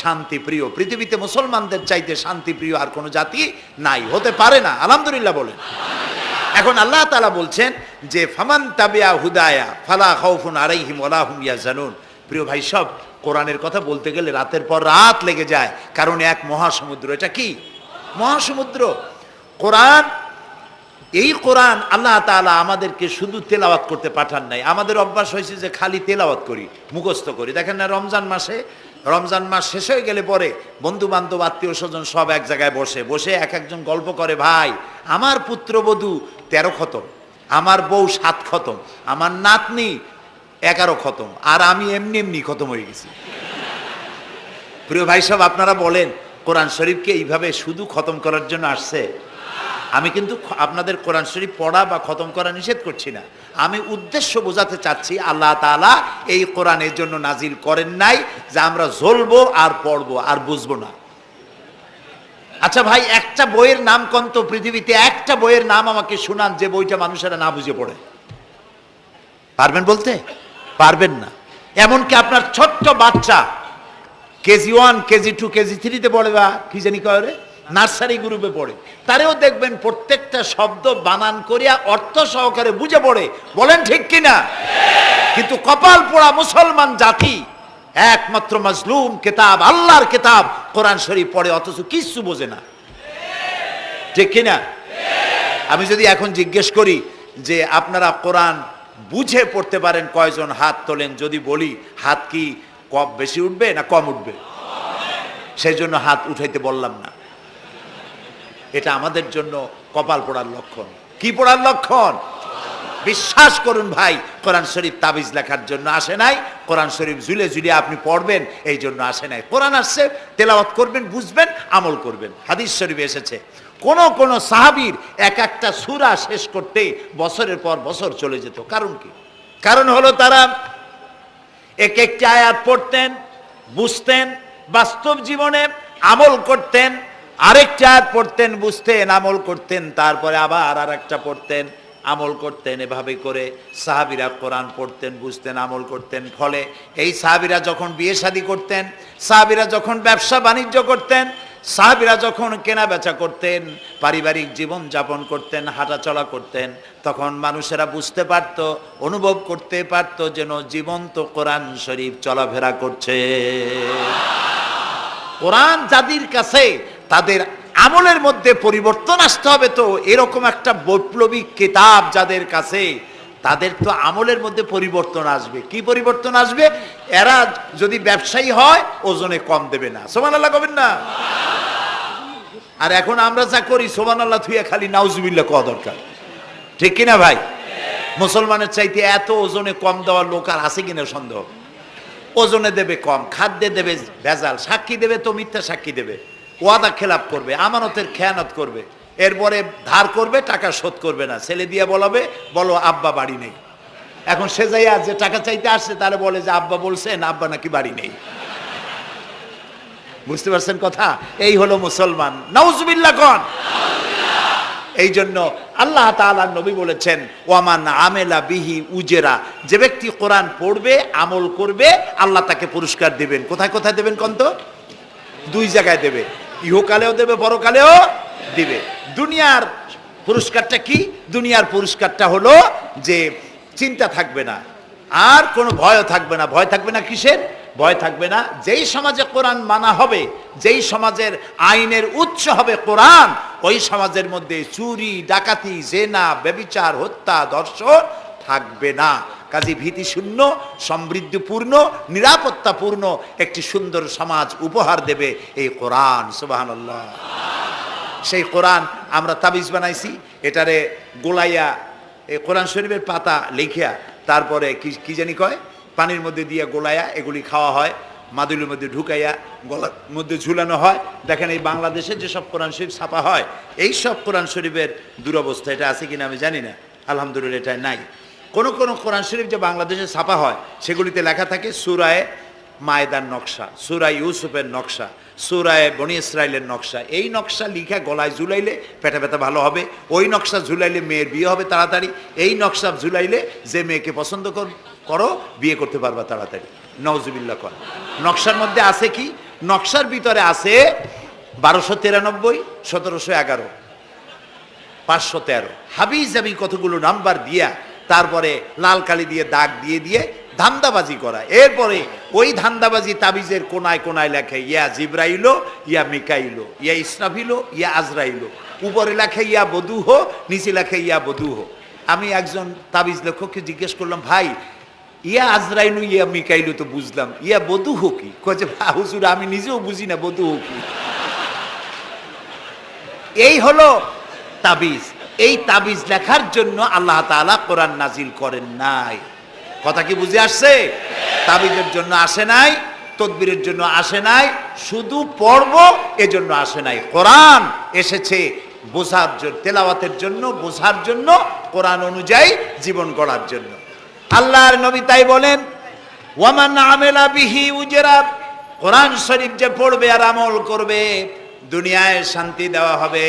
শান্তি প্রিয়। পৃথিবীতে মুসলমানদের চাইতে শান্তি প্রিয় আর কোনো জাতি নাই, হতে পারে না। আলহামদুলিল্লাহ বলেন। এখন আল্লাহ তাআলা বলছেন যে ফামান তাবিয়া হুদায়া ফালা খাউফুন আলাইহিম ওয়ালা হুম ইয়াহজানুন। প্রিয় ভাই সব, কোরআনের কথা বলতে গেলে রাতের পর রাত লেগে যায়, কারণ এক মহাসমুদ্র। এটা কি মহাসমুদ্র? কোরআন। এই কোরআন আল্লাহ তাআলা আমাদেরকে শুধু তেলাওয়াত করতে পাঠান নাই। আমাদের অভ্যাস হয়েছে যে খালি তেলাওয়াত করি, মুখস্থ করি। দেখেন না, রমজান মাস শেষ হয়ে গেলে পরে বন্ধু বান্ধব আত্মীয় স্বজন সব এক জায়গায় বসে এক একজন গল্প করে, ভাই আমার পুত্রবধূ 13 খতম, আমার বউ 7 খতম, আমার নাতনি 11 খতম, আর আমি এমনি এমনি খতম হয়ে গেছি। প্রিয় ভাই সব, আপনারা বলেন কোরআন শরীফকে এইভাবে শুধু খতম করার জন্য আসছে? আমি কিন্তু আপনাদের কোরআন শরীফ পড়া বা খতম করা নিষেধ করছি না। আমি উদ্দেশ্য বোঝাতে চাচ্ছি, আল্লাহ তাআলা এই কোরআনের জন্য নাজিল করেন নাই যে আমরা জ্বলবো আর পড়বো আর বুঝবো না। আচ্ছা ভাই, একটা বইয়ের নাম কোন তো পৃথিবীতে, একটা বইয়ের নাম আমাকে শোনান যে বইটা মানুষেরা না বুঝে পড়ে। পারবেন বলতে? পারবেন না। এমনকি আপনার ছোট্ট বাচ্চা কেজি 1, কেজি 2, কেজি 3-তে পড়ে, বা কি জানি করে নার্সারি গ্রুপে পড়ে, তারেও দেখবেন প্রত্যেকটা শব্দ বানান করিয়া অর্থ সহকারে বুঝে পড়ে। বলেন ঠিক কিনা? কিন্তু কপাল পোড়া মুসলমান জাতি একমাত্র মাজলুম কিতাব, আল্লাহর কিতাব কোরআন শরীফ পড়ে, অথচ কিছু বোঝে না। ঠিক কিনা? আমি যদি এখন জিজ্ঞেস করি যে আপনারা কোরআন বুঝে পড়তে পারেন কয়জন, হাত তোলেন। যদি বলি হাত কি কম বেশি উঠবে না কম উঠবে? সেই জন্য হাত উঠাইতে বললাম না। এটা আমাদের জন্য কপাল পোড়ার লক্ষণ। কি পোড়ার লক্ষণ? বিশ্বাস করুন ভাই, কোরআন শরীফ তাবিজ লেখার জন্য আসে নাই, কোরআন শরীফ ঝুলে ঝুলে আপনি পড়বেন এই জন্য আসে নাই। কোরআন আসছে তেলাওয়াত করবেন, বুঝবেন, আমল করবেন। হাদিস শরীফে এসেছে কোন সাহাবীর এক একটা সূরা শেষ করতে বছরের পর বছর চলে যেত। কারণ কি? কারণ হলো তারা এক একটা আয়াত পড়তেন, বুঝতেন, বাস্তব জীবনে আমল করতেন, আরেকটা আয়াত পড়তেন, বুঝতেন, আমল করতেন, তারপরে আবার আরেকটা পড়তেন, আমল করতেন। এভাবে করে সাহাবীরা কোরআন পড়তেন, বুঝতেন, আমল করতেন। ফলে এই সাহাবীরা যখন বিয়ে শাদী করতেন, সাহাবীরা যখন ব্যবসা বাণিজ্য করতেন, সাহাবীরা যখন কেনা বেচা করতেন, পারিবারিক জীবন যাপন করতেন, হাঁটাচলা করতেন, তখন মানুষেরা বুঝতে পারত, অনুভব করতে পারত যেন জীবন্ত কোরআন শরীফ চলাফেরা করছে। কোরআন যাদের কাছে, তাদের আমলের মধ্যে পরিবর্তন আসতে হবে। তো এরকম একটা বৈপ্লবিক কিতাব যাদের কাছে, তাদের তো আমলের মধ্যে পরিবর্তন আসবে। কি পরিবর্তন আসবে? এরা যদি ব্যবসায়ী হয় ওজনে কম দেবে না। সুবহানাল্লাহ কবেন না? আর এখন আমরা যা করি, সুবহানাল্লাহ থুইয়া খালি নাউজুবিল্লাহ কওয়া দরকার। ঠিক কিনা ভাই? মুসলমানের চাইতে এত ওজনে কম দেওয়ার লোক আর আছে কিনা সন্দেহ। ওজনে দেবে কম, খাদ্যে দেবে ভেজাল, সাক্ষী দেবে তো মিথ্যা সাক্ষী দেবে, ওয়াদা খেলাপ করবে, আমানতের খেয়ানত করবে, এরপরে ধার করবে, টাকা শোধ করবে না। ছেলে দিয়ে বলাবে, বলো আব্বা বাড়ি নেই। এখন সে যাইয়া যে টাকা চাইতে আসছে তারা বলে যে আব্বা বলছেন, আব্বা নাকি বাড়ি নেই। বুঝতে পারছেন কথা? এই হলো মুসলমান। নাউজুবিল্লাহ কোন। এই জন্য আল্লাহ তাআলা নবী বলেছেন, ওয়ামান আমেলা বিহি উজেরা, যে ব্যক্তি কোরআন পড়বে, আমল করবে, আল্লাহ তাকে পুরস্কার দেবেন। কোথায় কোথায় দেবেন কোন তো? 2 জায়গায় দেবে, ইহকালেও দেবে, পরকালেও দিবে। দুনিয়ার পুরস্কারটা কি? দুনিয়ার পুরস্কারটা হলো যে চিন্তা থাকবে না, আর কোনো ভয়ও থাকবে না। ভয় থাকবে না কিসের? ভয় থাকবে না যেই সমাজে কোরআন মানা হবে, যেই সমাজের আইনের উৎস হবে কোরআন, ওই সমাজের মধ্যে চুরি, ডাকাতি, জেনা, ব্যভিচার, হত্যা, ধর্ষণ থাকবে না। কাজী ভীতিশূন্য, সমৃদ্ধিপূর্ণ, নিরাপত্তাপূর্ণ একটি সুন্দর সমাজ উপহার দেবে এই কোরআন। সুবহানাল্লাহ। সেই কোরআন আমরা তাবিজ বানাইছি, এটারে গোলাইয়া, এই কোরআন শরীফের পাতা লিখিয়া, তারপরে কি জানি কয়, পানির মধ্যে দিয়ে গোলাইয়া এগুলি খাওয়া হয়, মাদুলির মধ্যে ঢুকাইয়া গলার মধ্যে ঝুলানো হয়। দেখেন এই বাংলাদেশে যেসব কোরআন শরীফ ছাপা হয়, এই সব কোরআন শরীফের দুরবস্থা। এটা আছে কিনা আমি জানি না, আলহামদুলিল্লাহ এটা নাই। কোন কোরআন শরীফ যে বাংলাদেশে ছাপা হয়, সেগুলিতে লেখা থাকে সূরায়ে মায়েদার নকশা, সূরা ইউসুফের নকশা, সূরায়ে বনি ইসরাইলের নকশা। এই নকশা লিখা গলায় ঝুলাইলে পেটে ব্যথা ভালো হবে, ওই নকশা ঝুলাইলে মেয়ের বিয়ে হবে তাড়াতাড়ি, এই নকশা ঝুলাইলে যে মেয়েকে পছন্দ করো বিয়ে করতে পারবা তাড়াতাড়ি। নাউজুবিল্লাহ কর। নকশার মধ্যে আছে কি? নকশার ভিতরে আছে 1293, 1711, 513 হাবিজ জাবি কতগুলো নাম্বার দিয়া তারপরে লাল কালি দিয়ে দাগ দিয়ে দিয়ে ধান্দাবাজি করা। এরপরে ওই ধান্দাবাজি তাবিজের কোনায় কোনায় লেখে ইয়া জিব্রাইলো, ইয়া মিকাইলো, ইয়া ইসরাফিলো, ইয়া আজরাইলো। উপরে লেখে ইয়া বদুহ, নিচে লেখে ইয়া বদুহ। আমি একজন তাবিজ লেখককে জিজ্ঞেস করলাম, ভাই ইয়া আজরাইলু ইয়া মিকাইলু তো বুঝলাম, ইয়া বদুহ কি? কয়েছে হুজুর আমি নিজেও বুঝি না বদুহ কি। এই হলো তাবিজ। এই তাবিজ লেখার জন্য আল্লাহ তাআলা কোরআন নাজিল করেন নাই। কথা কি বুঝে আসছে? তাবিজের জন্য আসে নাই, তদবিরের জন্য আসে নাই, শুধু পড়ব এজন্য আসে নাই। কোরআন এসেছে বোঝার জন্য, তেলাওয়াতের জন্য, বোঝার জন্য, কোরআন অনুযায়ী জীবন গড়ার জন্য। আল্লাহর নবী তাই বলেন, ওয়ামান আমেলা বিহি উজরা, কোরআন শরীফ যে পড়বে আর আমল করবে দুনিয়ায় শান্তি দেওয়া হবে,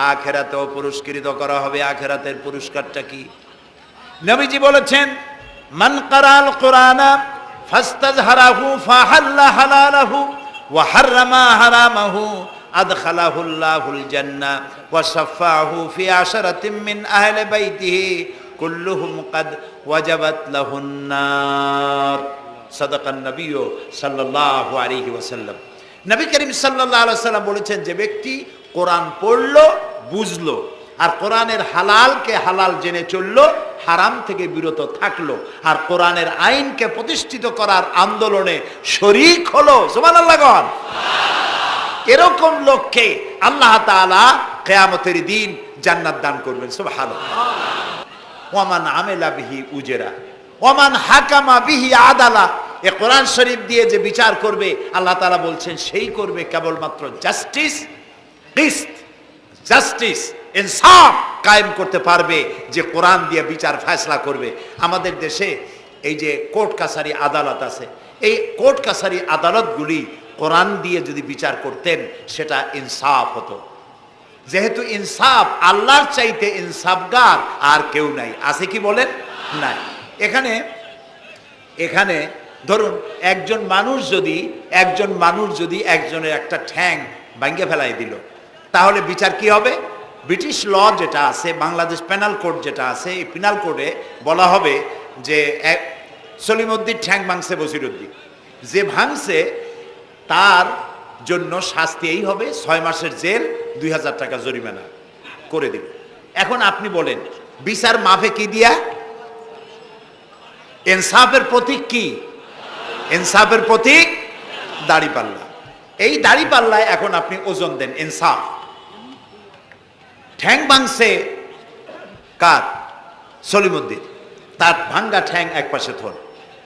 আখিরাতেও পুরস্কৃত করা হবে। আখিরাতের পুরস্কারটা কি? নবীজি বলেছেন, মান কারাল কোরআনা ফাস্তাজহারাহু ফাহাল্লা হালালাহু ওয়া হাররামা হারামাহু আদখালাহুল্লাহুল জান্নাহ ওয়া শাফাআহু ফি আশরাতিন মিন আহলি বাইতিহি কুল্লুহুম কাদ ওয়াজাবাত লাহুন নার। সাদাকান নবী সাল্লাল্লাহু আলাইহি ওয়াসাল্লাম। নবী করিম সাল্লাল্লাহু আলাইহি ওয়াসাল্লাম বলেছেন, যে ব্যক্তি কোরআন পড়লো, বুঝলো, আর কোরআনের হালালকে হালাল জেনে চললো, হারাম থেকে বিরত থাকলো, আর কোরআনের আইনকে প্রতিষ্ঠিত করার আন্দোলনে শরীক হলো, সুবহানাল্লাহ গণ, এরকম লোককে আল্লাহ তাআলা কিয়ামতের দিন জান্নাত দান করবেন। সুবহানাল্লাহ। ওয়ামান আমেলা বিহি উজরা ওয়ামান হাকামা বিহি আদালা। এ কোরআন শরীফ দিয়ে যে বিচার করবে, আল্লাহ তাআলা বলছেন সেই করবে কেবলমাত্র জাস্টিস, কিসত, জাস্টিস, ইনসাফ কায়েম করতে পারবে, যে কোরআন দিয়ে বিচার ফয়সালা করবে। আমাদের দেশে এই যে কোর্ট কাছারি আদালত আছে, এই কোর্ট কাছারি আদালতগুলি কোরআন দিয়ে যদি বিচার করতেন সেটা ইনসাফ হতো। যেহেতু ইনসাফ, আল্লাহর চাইতে ইনসাফগার আর কেউ নাই। আছে কি বলেন? নাই। এখানে ধরুন একজন মানুষ যদি একজনের একটা ঠ্যাং ভাঙিয়ে ফেলাই দিল, তাহলে বিচার কি হবে? ব্রিটিশ ল যেটা আছে, বাংলাদেশ পেনাল কোড যেটা আছে, এই পেনাল কোডে বলা হবে যে সলিমউদ্দিন ঠ্যাং ভাঙছে বসিরউদ্দিন, যে ভাঙছে তার জন্য শাস্তি এই হবে 6 মাসের জেল, 2000 টাকা জরিমানা করে দিল। এখন আপনি বলেন বিচার মাফে কি দিয়া? ইনসাফের প্রতীক কি? ইনসাফের প্রতীক দাড়িপাল্লা। এই দাড়িপাল্লায় এখন আপনি ওজন দেন ইনসাফ। ঠ্যাং ভাঙছে কার? সলিমউদ্দিন, তার ভাঙ্গা ঠ্যাং এক পাশে থন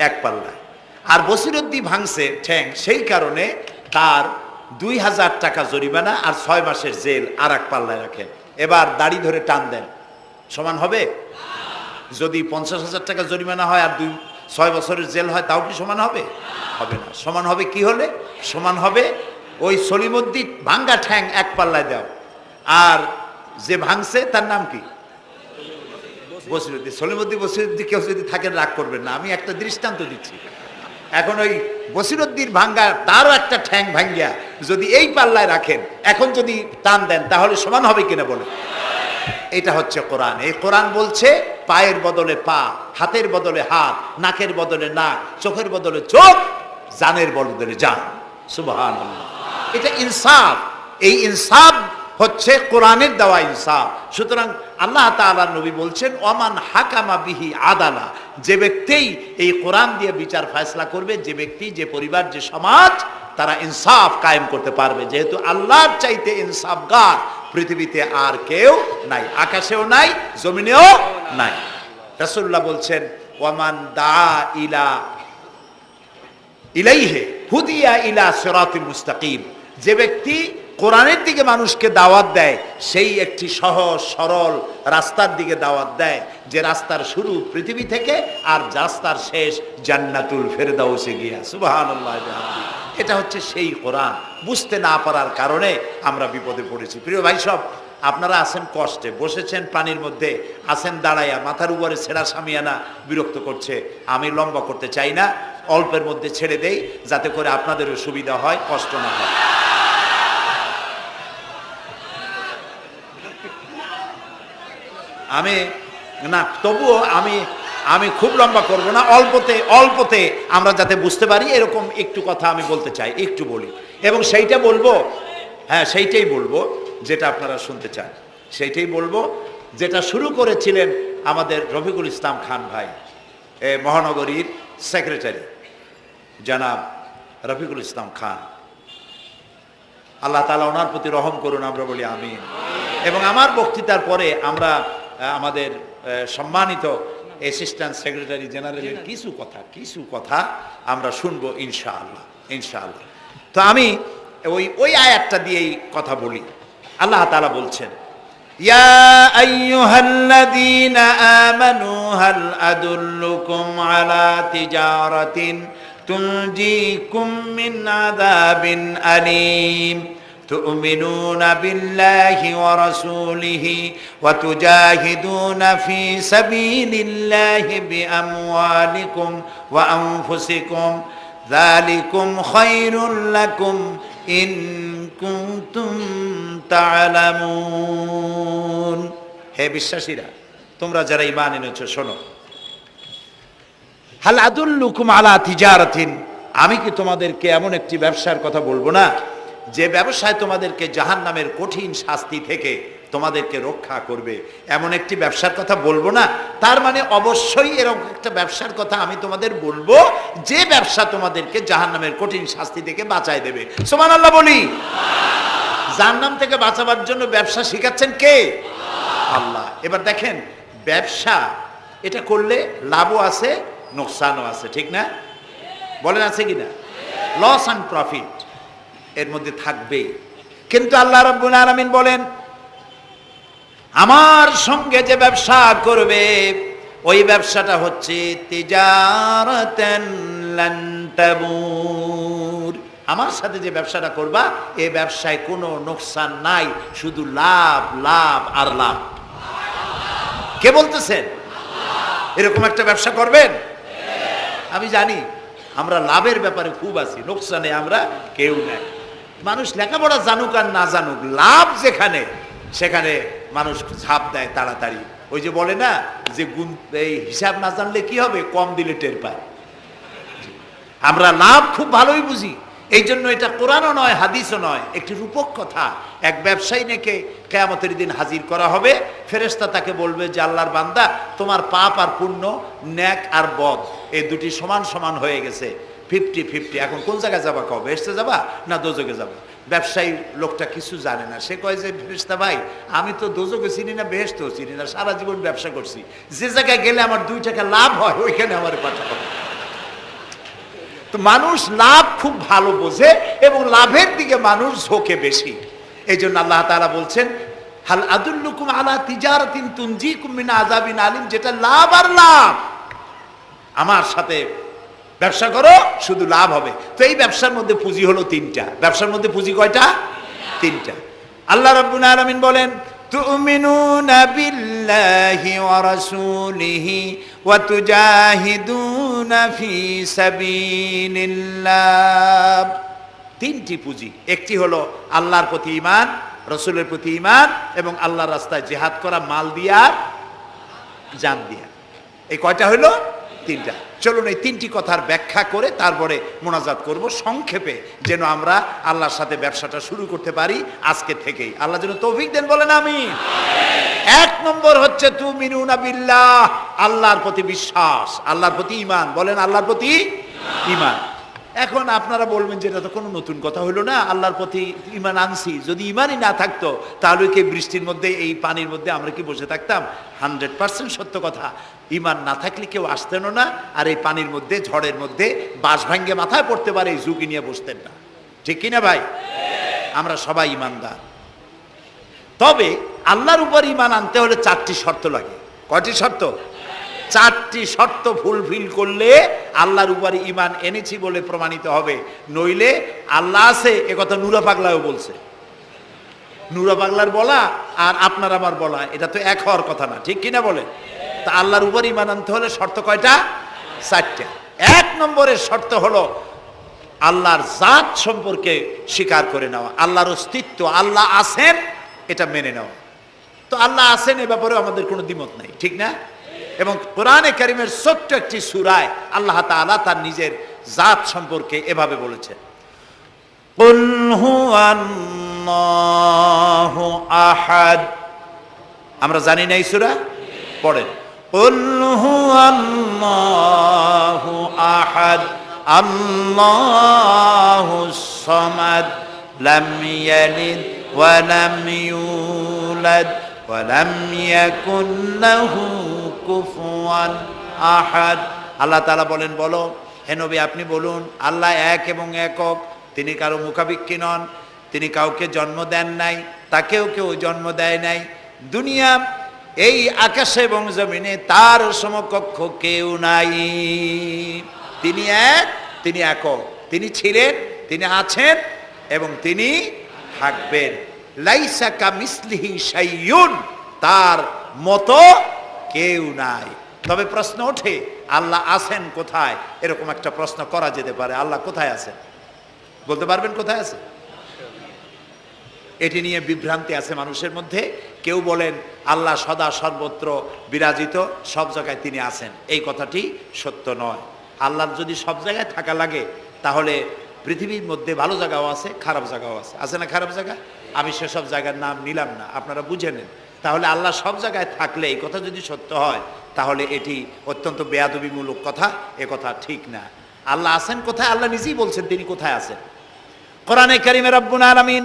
এক পাল্লায়, আর বসিরউদ্দিন ভাঙছে ঠ্যাং, সেই কারণে তার 2000 টাকা জরিমানা আর 6 মাসের জেল আর এক পাল্লায় রাখেন। এবার দাড়ি ধরে টান দেন, সমান হবে? যদি 50,000 টাকা জরিমানা হয় আর 6 বছরের জেল হয়, তাও কি সমান হবে? হবে না। সমান হবে কি হলে? সমান হবে ওই সলিমউদ্দিন ভাঙ্গা ঠ্যাং এক পাল্লায় দাও, আর যে ভাঙছে তার নাম কি? বসিরউদ্দিন। বসিরউদ্দিন কেউ যদি থাকেন রাগ করবেন না, আমি একটা দৃষ্টান্ত দিচ্ছি। এখন ওই বসিরউদ্দিন ভাঙ্গা, তারও একটা ঠ্যাং ভাঙ্গিয়া যদি এই পাল্লায় রাখেন, এখন যদি টান দেন তাহলে সমান হবে কিনা বলেন? এটা হচ্ছে কোরআন। এই কোরআন বলছে পায়ের বদলে পা, হাতের বদলে হাত, নাকের বদলে নাক, চোখের বদলে চোখ, জানের বদলে জান। সুবহানাল্লাহ। এটা ইনসাফ। এই ইনসাফ হচ্ছে কোরআনের দেওয়া ইনসাফ। সুতরাং আল্লাহ তাআলা নবী বলছেন, ওমান হাকামা বিহি আদালা, যে ব্যক্তি এই কোরআন দিয়ে বিচার ফয়সালা করবে, যে ব্যক্তি, যে পরিবার, যে সমাজ, তারা ইনসাফ কায়েম করতে পারবে। যেহেতু আল্লাহর চাইতে ইনসাফগার পৃথিবীতে আর কেউ নাই, আকাশেও নাই, জমিনেও নাই। রাসূলুল্লাহ বলছেন, ওয়ামান দা ইলাইহি হুদিয়া ইলা সিরাতিল মুস্তাকিম, যে ব্যক্তি কোরআনের দিকে মানুষকে দাওয়াত দেয়, সেই একটি সহজ সরল রাস্তার দিকে দাওয়াত দেয়, যে রাস্তার শুরু পৃথিবী থেকে আর রাস্তার শেষ জান্নাতুল ফেরদাউসে গিয়া। সুবহানাল্লাহ। এটা হচ্ছে সেই কোরআন। বুঝতে না পারার কারণে আমরা বিপদে পড়েছি। প্রিয় ভাই সব, আপনারা আছেন কষ্টে, বসেছেন পানির মধ্যে, আছেন দাঁড়াইয়া, মাথার উপরে ছেঁড়া সামিয়ানা বিরক্ত করছে। আমি লম্বা করতে চাই না, অল্পের মধ্যে ছেড়ে দেই, যাতে করে আপনাদেরও সুবিধা হয়, কষ্ট না হয়। আমি না, তবুও আমি খুব লম্বা করব না, অল্পতে আমরা যাতে বুঝতে পারি এরকম একটু কথা আমি বলতে চাই, একটু বলি। এবং সেইটা বলবো, হ্যাঁ সেইটাই বলবো যেটা আপনারা শুনতে চান, সেইটাই বলবো যেটা শুরু করেছিলেন আমাদের রফিকুল ইসলাম খান ভাই, মহানগরীর সেক্রেটারি জনাব রফিকুল ইসলাম খান। আল্লাহ তাআলা ওনার প্রতি রহম করুন, আমরা বলি আমিন। এবং আমার বক্তৃতার পরে আমরা আমাদের সম্মানিত অ্যাসিস্ট্যান্ট সেক্রেটারি জেনারেলের কিছু কথা আমরা শুনবো ইনশাআল্লাহ। তো আমি ওই আয়াতটা দিয়েই কথা বলি। আল্লাহ তাআলা বলছেন, ইয়া আইয়ুহাল্লাযীনা আমানু হাল আদুল্লুকুম আলা তিজারাতিন তুনজিকুম মিন আযাবিন আলীম تؤمنون بالله ورسوله وتجاهدون في سبيل الله بأموالكم وأنفسكم ذلكم خير لكم إن كنتم تعلمون। হে বিশ্বাসীরা, তোমরা যারা ঈমান এনেছো শোনো, হাল আদুল্লুকুম আলা তিজারাতিন, আমি কি তোমাদেরকে এমন একটি ব্যবসার কথা বলবো না যে ব্যবসায় তোমাদেরকে জাহান্নামের কঠিন শাস্তি থেকে তোমাদেরকে রক্ষা করবে? এমন একটি ব্যবসার কথা বলবো না? তার মানে অবশ্যই এরকম একটা ব্যবসার কথা আমি তোমাদের বলবো যে ব্যবসা তোমাদেরকে জাহান্নামের কঠিন শাস্তি থেকে বাঁচায় দেবে। সুবহানাল্লাহ বলি। জাহান্নাম থেকে বাঁচাবার জন্য ব্যবসা শিখাচ্ছেন কে? আল্লাহ। এবার দেখেন, ব্যবসা এটা করলে লাভও আছে, নোকসানও আছে, ঠিক না? বলেন আছে কিনা? লস অ্যান্ড প্রফিট এর মধ্যে থাকবেই। কিন্তু আল্লাহ রাব্বুল আলামিন বলেন, আমার সঙ্গে যে ব্যবসা করবে ওই ব্যবসাটা হচ্ছে তিজারাতান লান তাবুর। আমার সাথে যে ব্যবসাটা করবা এই ব্যবসায় কোনো নোকসান নাই, শুধু লাভ আর লাভ। কে বলতেছেন? এরকম একটা ব্যবসা করবেন? আমি জানি আমরা লাভের ব্যাপারে খুব আছি, নোকসানে আমরা কেউ নাই। মানুষ লেখাপড়া জানুক আর না জানুক, লাভ যেখানে সেখানে মানুষ ঝাঁপ দেয় তাড়াতাড়ি। ওই যে বলে না যে এই হিসাব না জানলে কি হবে, কম দিলে টের পায়। আমরা লাভ খুব ভালোই বুঝি, এই জন্য এটা কোরআনও নয় হাদিসও নয়, একটি রূপক কথা। এক ব্যবসায়ী নাকি কিয়ামতের দিন হাজির করা হবে, ফেরেশতা তাকে বলবে যে আল্লাহর বান্দা, তোমার পাপ আর পুণ্য, ন্যাক আর বদ এই দুটি সমান সমান হয়ে গেছে, 50-50, এখন কোন জায়গায় যাবা? কও বেহেশতে যাবা না দোজকে যাবা? ব্যবসায়ী লোকটা কিছু জানে না, সে কয় যে ফেরেশতা ভাই, আমি তো দোজকে চিনি না, বেহেশতেও চিনি না, সারা জীবন ব্যবসা করছি, যে জায়গায় গেলে আমার 2 টাকা লাভ হয় ওইখানে আমার পাঠাবো। তো মানুষ লাভ খুব ভালো বোঝে এবং লাভের দিকে মানুষ ঝোঁকে বেশি। এই জন্য আল্লাহ তাআলা বলছেন, হাল আদুল্লুকুম আলা তিজারাতিন তুনজিকুম মিন আযাবিন আলিম, যেটা লাভ আর লাভ। আমার সাথে ব্যবসা করো, শুধু লাভ হবে। তো এই ব্যবসার মধ্যে পুঁজি হলো 3টা। ব্যবসার মধ্যে পুঁজি কয়টা? 3টা। আল্লাহ রাব্বুল আলামিন বলেন, তুমিনুনা বিল্লাহি ওয়া রাসূলিহি ওয়া তুজাহিদুনা ফি সাবিলিল্লাহ। 3টি পুঁজি। একটি হলো আল্লাহর প্রতি ঈমান, রাসূলের প্রতি ঈমান এবং আল্লাহর রাস্তায় জিহাদ করা, মাল দিয়া জান দিয়া। এই কয়টা হলো? 3টা। চলুন এই 3টি কথার ব্যাখ্যা করে তারপরে মোনাজাত করব সংক্ষেপে, যেন আমরা আল্লাহর সাথে ব্যবসাটা শুরু করতে পারি আজকে থেকেই। আল্লাহ যেন তৌফিক দেন, বলেন আমিন। 1 নম্বর হচ্ছে তুমিনুনা বিল্লাহ, আল্লাহর প্রতি বিশ্বাস, আল্লাহর প্রতি ঈমান। বলেন আল্লাহর প্রতি ঈমান। এখন আপনারা বলবেন যে এটা তো কোনো নতুন কথা হলো না, আল্লাহর প্রতি ঈমান আনছি, যদি ঈমানই না থাকতো তাহলে কি বৃষ্টির মধ্যে এই পানির মধ্যে আমরা কি বসে থাকতাম? 100% সত্য কথা। ঈমান না থাকলে কেউ আসতেন না, আর এই পানির মধ্যে, ঝড়ের মধ্যে বাঁশ ভাঙ্গে মাথায় পড়তে পারে এই ঝুঁকি নিয়ে বসতেন না, ঠিক কিনা ভাই? আমরা সবাই ঈমানদার। তবে আল্লাহর উপর ঈমান আনতে হলে 4টি শর্ত লাগে। কয়টি শর্ত? 4টি শর্ত ফুলফিল করলে আল্লাহর উপরে ঈমান এনেছি বলে প্রমাণিত হবে। নইলে আল্লাহ আছে একথা নুরা পাগলাও বলছে। নুরা পাগলার বলা আর আপনার আমার বলা এটা তো এক হওয়ার কথা না, ঠিক কিনা বলে? তা আল্লাহর উপর ঈমান আনতে হলে শর্ত কয়টা? 4টা। এক নম্বরের শর্ত হলো আল্লাহর জাত সম্পর্কে স্বীকার করে নেওয়া, আল্লাহর অস্তিত্ব, আল্লাহ আছেন এটা মেনে নেওয়া। তো আল্লাহ আছেন এ ব্যাপারে আমাদের কোনো দ্বিমত নাই, ঠিক না? এবং কোরআনে কারিমের ছোট্ট একটি সূরায় আল্লাহ তাআলা তার নিজের জাত সম্পর্কে এভাবে বলেছেন, কুল হুয়াল্লাহু আহাদ। আমরা জানি না এই সূরা, পড়েন, কুল হুয়াল্লাহু আহাদ আল্লাহুস সামাদ লাম ইয়ালিদ ওয়া লাম ইউলাদ ওয়া লাম ইয়াকুল লাহু কুফুয়ান আহাদ। আল্লাহ তাআলা বলেন, বলো হে নবী আপনি বলুন, আল্লাহ এক এবং একক, তিনি কারো মুখাপেক্ষী নন, তিনি কাউকে জন্ম দেন নাই, তাকেও কেউ জন্ম দেয় নাই, দুনিয়া এই আকাশে এবং জমিনে তার সমকক্ষ কেউ নাই। তিনি এক, তিনি একক, তিনি ছিলেন, তিনি আছেন এবং তিনি থাকবেন। লাইসা কামিসলিহি শাইউন, তার মতো কেউ নাই। তবে প্রশ্ন ওঠে আল্লাহ আছেন কোথায়? এরকম একটা প্রশ্ন করা যেতে পারে, আল্লাহ কোথায় আছেন? বলতে পারবেন কোথায় আছে? এটি নিয়ে বিভ্রান্তি আছে মানুষের মধ্যে। কেউ বলেন আল্লাহ সদা সর্বত্র বিরাজিত, সব জায়গায় তিনি আছেন। এই কথাটি সত্য নয়। আল্লাহর যদি সব জায়গায় থাকা লাগে তাহলে পৃথিবীর মধ্যে ভালো জায়গাও আছে, খারাপ জায়গাও আছে। আছে না খারাপ জায়গা? আমি সেসব জায়গার নাম নিলাম না, আপনারা বুঝে নেন। তাহলে আল্লাহ সব জায়গায় থাকলে এই কথা যদি সত্য হয় তাহলে এটি অত্যন্ত বেয়াদবিমূলক কথা, এ কথা ঠিক না। আল্লাহ আছেন কোথায়? আল্লাহ নিজেই বলছেন তিনি কোথায় আছেন। কোরআনে কারিমে রব্বুল আলামিন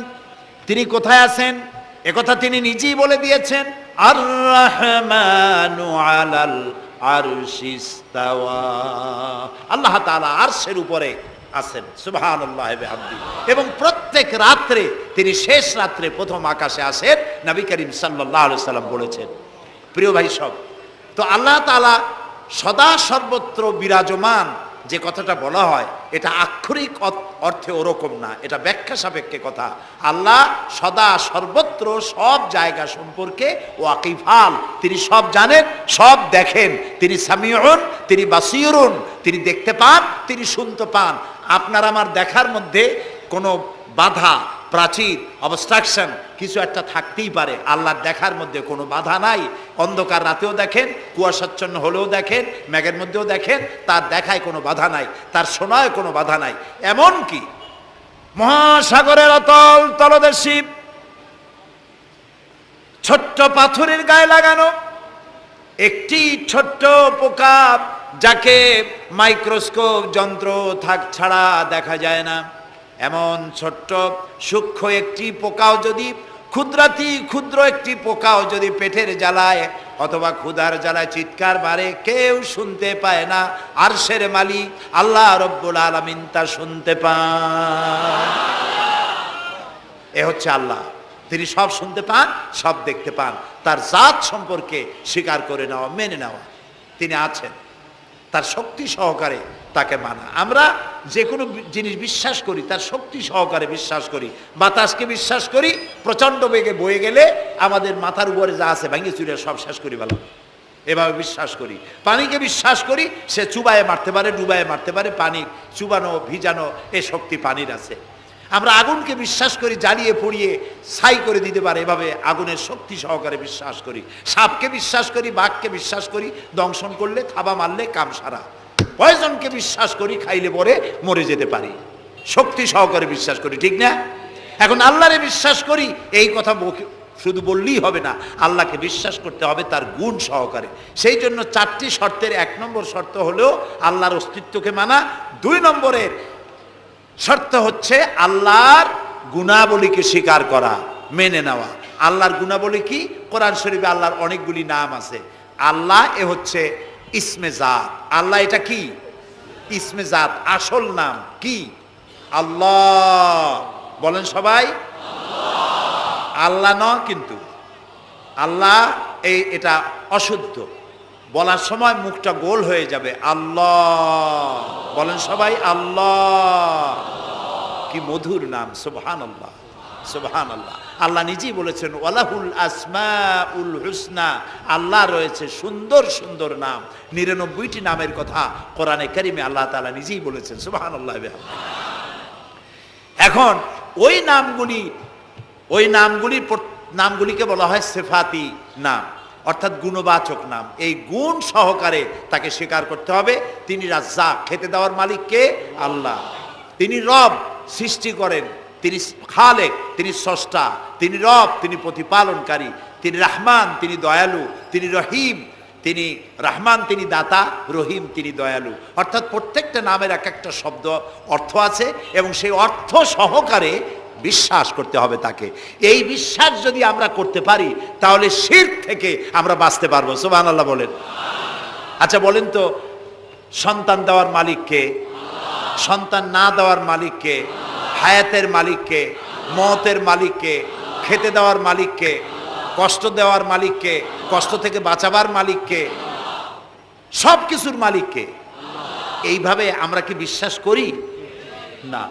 তিনি কোথায় আছেন একথা তিনি নিজেই বলে দিয়েছেন, আর রহমানু আলাল আরশিস তাওয়া। আল্লাহ তাআলা আরশের উপরে আছেন, সুবহানাল্লাহ ওয়া বিহামদিহি। এবং প্রত্যেক রাত্রে তিনি শেষ রাত্রে প্রথম আকাশে আসেন, নবী করিম সাল্লাল্লাহু আলাইহি সাল্লাম বলেছেন। প্রিয় ভাই সব, তো আল্লাহ তাআলা সদা সর্বত্র বিরাজমান যে কথাটা বলা হয় এটা আক্ষরিক অর্থে ওরকম না, এটা ব্যাখ্যা সাপেক্ষে কথা। আল্লাহ সদা সর্বত্র সব জায়গা সম্পর্কে ওয়াকিফাল, তিনি সব জানেন, সব দেখেন। তিনি সামিউন, তিনি বাসিরুন, তিনি দেখতে পান, তিনি শুনতে পান। আপনার আমার দেখার মধ্যে কোনো বাধা, প্রাচীর, অবস্ট্রাকশন কিছু একটা থাকতেই পারে। আল্লাহর দেখার মধ্যে কোনো বাধা নাই। অন্ধকার রাতেও দেখেন, কুয়াশাচ্ছন্ন হলেও দেখেন, মেঘের মধ্যেও দেখেন, তার দেখায় কোনো বাধা নাই, তার শোনায় কোনো বাধা নাই। এমনকি মহাসাগরের অতল তলদেশে ছোট্ট পাথরের গায়ে লাগানো একটি ছোট্ট পোকা, যাকে মাইক্রোস্কোপ যন্ত্র ছাড়া দেখা যায় না, এমন ছোট্ট সূক্ষ্ম একটি পোকাও যদি, ক্ষুদ্রাতি ক্ষুদ্র একটি পোকাও যদি পেটের জ্বালায় অথবা ক্ষুধার জ্বালায় চিৎকার মারে, কেউ শুনতে পায় না। আরশের মালিক আল্লাহ রব্বুল আলামিন তা শুনতে পান। এ হচ্ছে আল্লাহ, তিনি সব শুনতে পান, সব দেখতে পান। তার জাত সম্পর্কে স্বীকার করে নেওয়া, মেনে নেওয়া, তিনি আছেন, তার শক্তি সহকারে তাকে মানা। আমরা যে কোনো জিনিস বিশ্বাস করি তার শক্তি সহকারে বিশ্বাস করি। বাতাসকে বিশ্বাস করি, প্রচণ্ড বেগে বয়ে গেলে আমাদের মাথার উপরে যা আছে ভেঙে চুরে সব শেষ করি ভালো, এভাবে বিশ্বাস করি। পানিকে বিশ্বাস করি, সে চুবায়ে মারতে পারে, ডুবায়ে মারতে পারে, পানির চুবানো ভিজানো এ শক্তি পানির আছে। আমরা আগুনকে বিশ্বাস করি, জ্বালিয়ে পুড়িয়ে ছাই করে দিতে পারে, এভাবে আগুনের শক্তি সহকারে বিশ্বাস করি। সাপকে বিশ্বাস করি, বাঘকে বিশ্বাস করি, দংশন করলে, থাবা মারলে কাম সারা। পয়জনকে বিশ্বাস করি, খাইলে পরে মরে যেতে পারি, শক্তি সহকারে বিশ্বাস করি, ঠিক না? এখন আল্লাহরে বিশ্বাস করি, এই কথা শুধু বললেই হবে না, আল্লাহকে বিশ্বাস করতে হবে তার গুণ সহকারে। সেই জন্য 4টি শর্তের 1 নম্বর শর্ত হলো আল্লাহর অস্তিত্বকে মানা। 2 নম্বরের শর্ত হচ্ছে আল্লাহর গুণাবলীকে স্বীকার করা, মেনে নেওয়া। আল্লাহর গুণাবলী কি? কোরআন শরীফে আল্লাহর অনেকগুলি নাম আছে। আল্লাহ এ হচ্ছে ইসমে জাত। আল্লাহ এটা কি? ইসমে জাত, আসল নাম কি? আল্লাহ। বলেন সবাই আল্লাহ। ন কিন্তু আল্লাহ এটা অশুদ্ধ, বলার সময় মুখটা গোল হয়ে যাবে। আল্লাহ বলেন সবাই, আল্লাহ। কি মধুর নাম, সুবহানাল্লাহ। সুবহানাল্লাহ। আল্লাহ নিজেই বলেছেন ওয়ালাহুল আসমাউল হুসনা, আল্লাহ রয়েছে সুন্দর সুন্দর নাম। 99টি নামের কথা কোরআনে কারিমে আল্লাহ তাআলা নিজেই বলেছেন। সুবহানাল্লাহ। এখন ওই নামগুলিকে বলা হয় সিফাতি নাম, অর্থাৎ গুণবাচক নাম। এই গুণ সহকারে তাকে স্বীকার করতে হবে। তিনি রাজ্জাক, খেতে দেওয়ার মালিক কে? আল্লাহ। তিনি রব, সৃষ্টি করেন। তিনি খালেক, তিনি স্রষ্টা। তিনি রব, তিনি প্রতিপালনকারী। তিনি রহমান, তিনি দয়ালু। তিনি রহিম, তিনি রহমান, তিনি দাতা। রহিম, তিনি দয়ালু। অর্থাৎ প্রত্যেকটা নামের এক একটা শব্দ অর্থ আছে এবং সেই অর্থ সহকারে বিশ্বাস করতে হবে তাকে। এই বিশ্বাস যদি আমরা করতে পারি তাহলে শিরক থেকে আমরা বাঁচতে পারবো। সুবহানাল্লাহ বলেন। আচ্ছা বলেন তো, সন্তান দেওয়ার মালিক কে? সন্তান না দেওয়ার মালিক কে? হায়াতের মালিক কে? মওতের মালিক কে? খেতে দেওয়ার মালিক কে? কষ্ট দেওয়ার মালিক কে? কষ্ট থেকে বাঁচাবার মালিক কে? সব কিছুর মালিক কে? এইভাবে আমরা কি বিশ্বাস করি? না,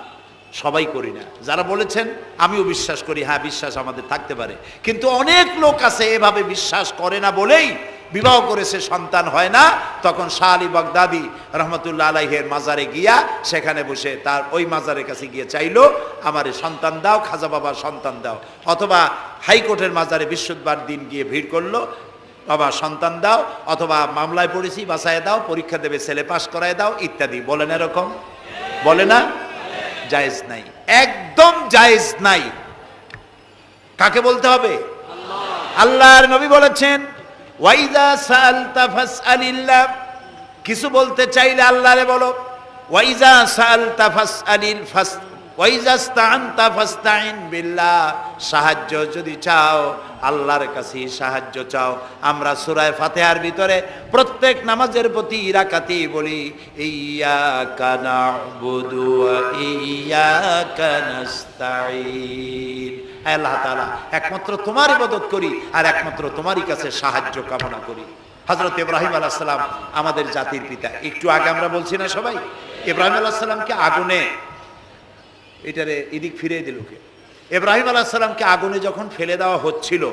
সবাই করি না। যারা বলেছেন আমিও বিশ্বাস করি, হ্যাঁ বিশ্বাস আমাদের থাকতে পারে, কিন্তু অনেক লোক আছে এভাবে বিশ্বাস করে না বলেই বিবাহ করেছে, সন্তান হয় না। তখন শাহ আলী বাগদাদি রহমতুল্লাহ আলাইহের মাজারে গিয়া সেখানে বসে তার ওই মাজারের কাছে গিয়ে চাইলো আমারে সন্তান দাও, খাজা বাবা সন্তান দাও। অথবা হাইকোর্টের মাজারে বৃহস্পতিবার দিন গিয়ে ভিড় করলো, বাবা সন্তান দাও, অথবা মামলায় পড়েছি বাঁচায় দাও, পরীক্ষা দেবে ছেলে পাশ করায় দাও ইত্যাদি। বলেন এরকম? বলে না? জায়েজ নাই, একদম জায়েজ নাই। কাকে বলতে হবে? আল্লাহর নবী বলেছেন ওয়াইদা সাআলতা ফাসআলিল্লাহ, কিছু বলতে চাইলে আল্লাহরে বলো। ওয়াইজা সাআলতা ফাসআলিল ফাস ওয়াইজা ইসতাআনতা ফাসতাইন বিল্লাহ, সাহায্য যদি চাও আল্লাহর কাছে সাহায্য চাও। আমরা সূরা ফাতিহার ভিতরে প্রত্যেক নামাজের প্রতি রাকাতেই বলি ইয়্যাকা না'বুদু ওয়া ইয়্যাকা নাস্তাঈন। আল্লাহ তাআলা একমাত্র তোমার ইবাদত করি আর একমাত্র তোমারই কাছে সাহায্য কামনা করি। হযরত ইব্রাহিম আলাইহিস সালাম আমাদের জাতির পিতা। একটু আগে আমরা বলছি না সবাই, ইব্রাহিম আলাইহিস সালামকে আগুনে, এটারে এদিক ফিরিয়ে দিল কে? ইব্রাহিম আলাইহিস সালামকে আগুনে যখন ফেলে দেওয়া হচ্ছিল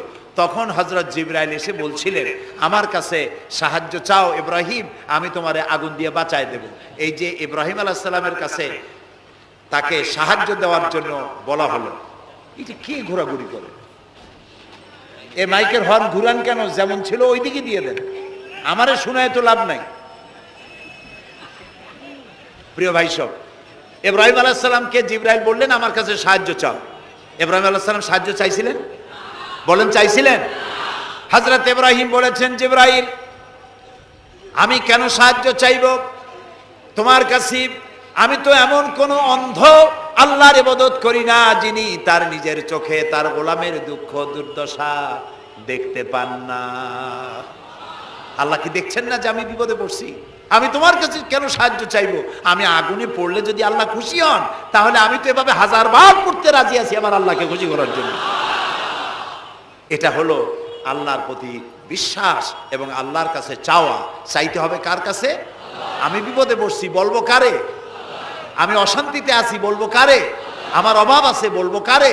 তখন হযরত জিবরাইল এসে বলছিলেন আমার কাছে সাহায্য চাও ইব্রাহিম, আমি তোমারে আগুন দিয়ে বাঁচায় দেব। এই যে ইব্রাহিম আলাইহিস সালামের কাছে তাকে সাহায্য দেওয়ার জন্য বলা হলো, এটা কে ঘোরাঘুরি করে? এ মাইকের হর্ন ঘুরান কেন? যেমন ছিল ওই দিকে দিয়ে দেন, আমারে শোনায় তো লাভ নাই। প্রিয় ভাই সব, ইব্রাহিম আলাইহিস সালামকে জিবরাইল বললেন আমার কাছে সাহায্য চাও। ইব্রাহিম আলাইহিস সালাম সাহায্য চাইছিলেন? বলেন চাইছিলেন? হযরত ইব্রাহিম বলেছেন জিবরাইল আমি কেন সাহায্য চাইব তোমার কাছে? আমি তো এমন কোন অন্ধ আল্লাহর ইবাদত করি না যিনি তার নিজের চোখে তার গোলামের দুঃখ দুর্দশা দেখতে পান না। আল্লাহ কি দেখছেন না যে আমি বিপদে পড়ছি? আমি তোমার কাছে কেন সাহায্য চাইবো? আমি আগুনে পড়লে যদি আল্লাহ খুশি হন তাহলে আমি তো এভাবে 1000 বার পড়তে রাজি আছি আমার আল্লাহকে খুশি করার জন্য। এটা হলো আল্লাহর প্রতি বিশ্বাস এবং আল্লাহর কাছে চাওয়া। চাইতে হবে কার কাছে? আমি বিপদে পড়ছি বলবো কারে? আমি অশান্তিতে আছি বলবো কারে? আমার অভাব আছে বলবো কারে?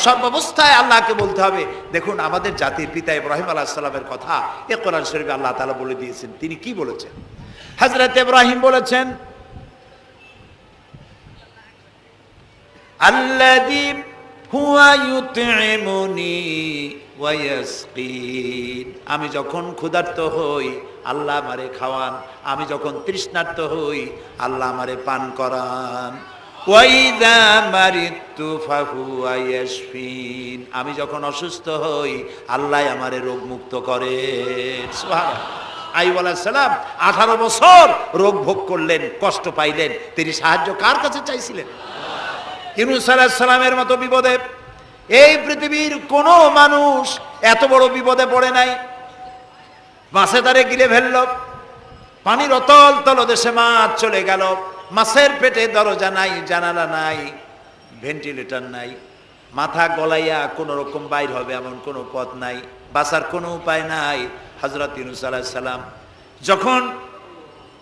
সর্বাবস্থায় আল্লাহকে বলতে হবে। দেখুন আমাদের জাতির পিতা ইব্রাহিম আলাইহিস সালামের কথা এ কোরআন শরীফে আল্লাহ তাআলা বলে দিয়েছেন। তিনি কি বলেছেন? হযরত ইব্রাহিম বলেছেন আল্লাযী হুয়া ইউতঈমুনি ওয়া ইয়াসকিন, আমি যখন ক্ষুধার্ত হই আল্লাহ আমারে খাওয়ান, আমি যখন তৃষ্ণার্ত হই আল্লাহ আমারে পান করান। ওয়া ইযা মারিতু ফাহুয়া ইয়াশফিন, আমি যখন অসুস্থ হই আল্লাহ আমারে রোগ মুক্ত করেন। সুবহানাল্লাহ। আইয়ুব আলাইহিস সালাম 18 বছর রোগ ভোগ করলেন, কষ্ট পাইলেন, তিনি সাহায্য কার কাছে চাইছিলেন? ইউনূস আলাইহিস সালামের মতো বিপদে এই পৃথিবীর কোনো মানুষ এত বড় বিপদে পড়ে নাই। মাছে তারে গিলে ফেলল, পানির অতল তলদেশে মাছ চলে গেল, মাছের পেটে দরজা নাই, জানালা নাই, ভেন্টিলেটর নাই, মাথা গলাইয়া কোন রকম বাইর হবে এমন কোনো পথ নাই, বাঁচার কোনো উপায় নাই। হযরত ইউনূস আলাইহিস সালাম যখন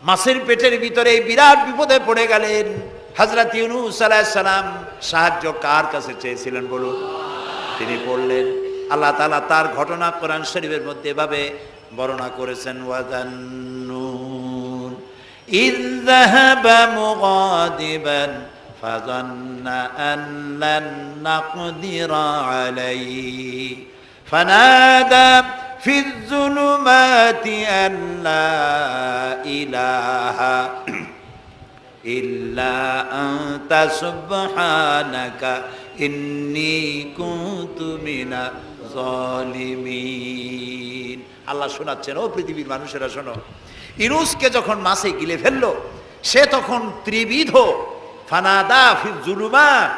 মাছের পেটের ভিতরে বিরাট বিপদে পড়ে গেলেন, হযরত ইউনূস আলাইহিস সালাম সাহায্য কার কাছে চেয়েছিলেন বলুন? তিনি পড়লেন। আল্লাহ তাআলা তার ঘটনা কোরআন শরীফের মধ্যে এভাবে বর্ণনা করেছেন, ওয়াযান্নুন ইয যাহাবা মুগাদিবান ফাযান্না আন লান নাকদিরা আলাইহি ফানাদা ফিয যুলুমাতি আন লা ইলাহা ইল্লা আনতা সুবহানাকা ইন্নী কুনতু মিনাজ জালিমিন। আল্লাহ শোনাচ্ছেন, ও পৃথিবীর মানুষেরা শোনো, ইউনূসকে যখন মাছে গিলে ফেললো, সে তখন ত্রিবিধ ফানাদা ফি যুলুমাত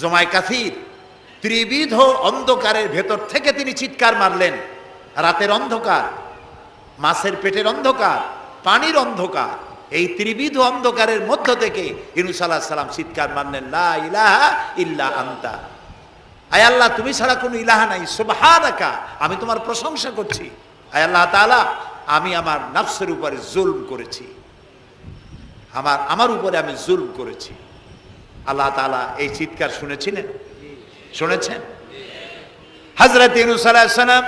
জমাই কাসির, ত্রিবিধ অন্ধকারের ভেতর থেকে তিনি চিৎকার মারলেন। রাতের অন্ধকার, মাছের পেটের অন্ধকার, পানির অন্ধকার, এই ত্রিবিধ অন্ধকারের মধ্য থেকে ইউনূস আলাইহিস সালাম চিৎকার মারলেন, লা ইলাহা ইল্লা আনতা, আয় আল্লাহ তুমি ছাড়া কোনো ইলাহা নাই, সুবহানাকা আমি তোমার প্রশংসা করছি। আয় আল্লাহ তাআলা, আমি আমার নফসের উপরে জুলম করেছি, আমার উপরে আমি জুলম করেছি। আল্লাহ তাআলা এই চিৎকার শুনেছিলেন, শুনেছেন? হযরত ইউনূস আলাইহিস সালাম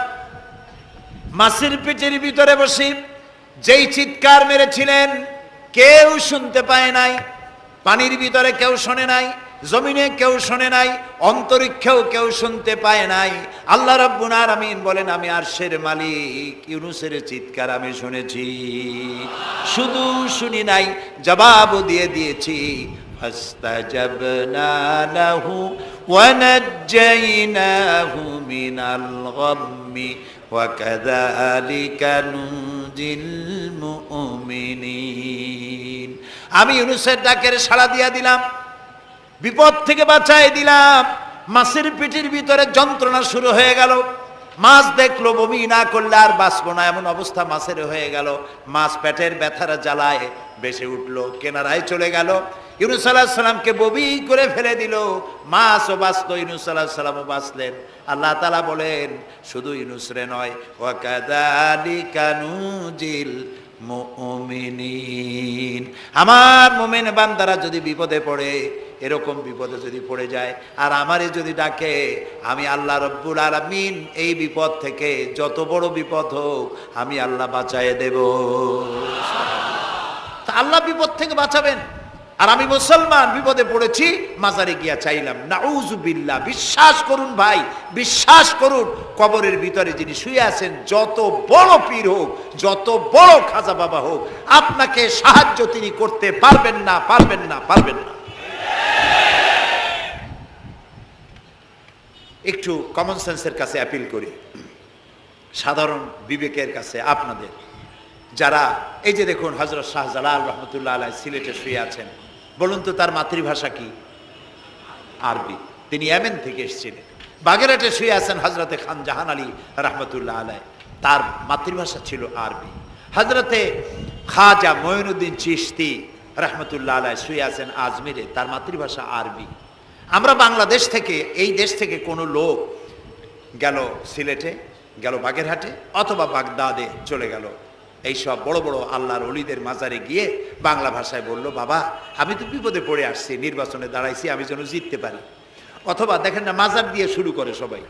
মাছের পেটের ভিতরে বসে যেই চিৎকার মেরেছিলেন কেউ শুনতে পায় নাই, পানির ভিতরে কেউ শোনে নাই, জমিনে কেউ শোনে নাই, অন্তরিক্ষেও কেউ শুনতে পায় নাই। আল্লাহ রাব্বুল আলামিন বলেন, আমি আরশের মালিক ইউনূসের চিৎকার আমি শুনেছি, শুধু শুনি নাই, জবাবও দিয়ে দিয়েছি। ফাস্তাজাবনা লাহু ওয়া নাজ্জাইনাহু মিনাল গাম্মি ওয়া কাযালিকা নুজিল মুমিনিন। আমি ইউনূসের ডাকের সাড়া দিয়া দিলাম, বিপদ থেকে বাঁচাই দিলাম। মাছের পেটের ভিতরে যন্ত্রণা শুরু হয়ে গেল, মাছ দেখলো বমি না করলে আর বাঁচবো না, এমন অবস্থা মাছের হয়ে গেল। মাছ পেটের ব্যথার জ্বালায় বেসে উঠলো, কেনারায় চলে গেল। ইউনূস আলাইহিস সালামকে বমি করে ফেলে দিল, মাছও বাঁচলো, ইউনূস আলাইহিস সালামও বাঁচলেন। আল্লাহ তাআলা বলেন, শুধু ইউনূস রে নয়, ওয়া কাযালিকা নুজিল মুমিনিন, আমার মুমিন বান্দারা যদি বিপদে পড়ে, এরকম বিপদে যদি পড়ে যায় আর আমারে যদি ডাকে, আমি আল্লাহ রব্বুল আলামিন এই বিপদ থেকে, যত বড় বিপদ হোক, আমি আল্লাহ বাঁচায়ে দেব। তা আল্লাহ বিপদ থেকে বাঁচাবেন, আর আমি মুসলমান বিপদে পড়েছি, মাজারে গিয়া চাইলাম, নাউযুবিল্লাহ। বিশ্বাস করুন ভাই, বিশ্বাস করুন, কবরের ভিতরে যিনি শুয়ে আছেন, যত বড় পীর হোক, যত বড় খাজা বাবা হোক, আপনাকে সাহায্য তিনি করতে পারবেন না, পারবেন না, পারবেন না। একটু কমন সেন্সের কাছে অ্যাপিল করি, সাধারণ বিবেকের কাছে আপনাদের, যারা এই যে দেখুন হযরত শাহজালাল রহমতুল্লাহ আলাইহি সিলেটে শুয়ে আছেন, বলুন তো তার মাতৃভাষা কি? আরবি। তিনি ইয়েমেন থেকে এসেছিলেন। বাগেরহাটে শুয়ে আছেন হযরতে খান জাহান আলী রহমতুল্লাহ আলাইহি, তার মাতৃভাষা ছিল আরবি। হযরতে খাজা মঈনুদ্দিন চিশতি রহমতুল্লাহ আলাইহি শুয়ে আছেন আজমিরে, তার মাতৃভাষা আরবি। আমরা বাংলাদেশ থেকে, এই দেশ থেকে কোনো লোক গেল সিলেটে, গেল বাগেরহাটে অথবা বাগদাদে চলে গেল, এইসব বড় বড় আল্লাহর ওলিদের মাজারে গিয়ে বাংলা ভাষায় বলল, বাবা আমি তো বিপদে পড়ে আসছি, নির্বাচনে দাঁড়াইছি, আমি যেন জিততে পারি। অথবা দেখেন না, মাজার দিয়ে শুরু করে সবাই।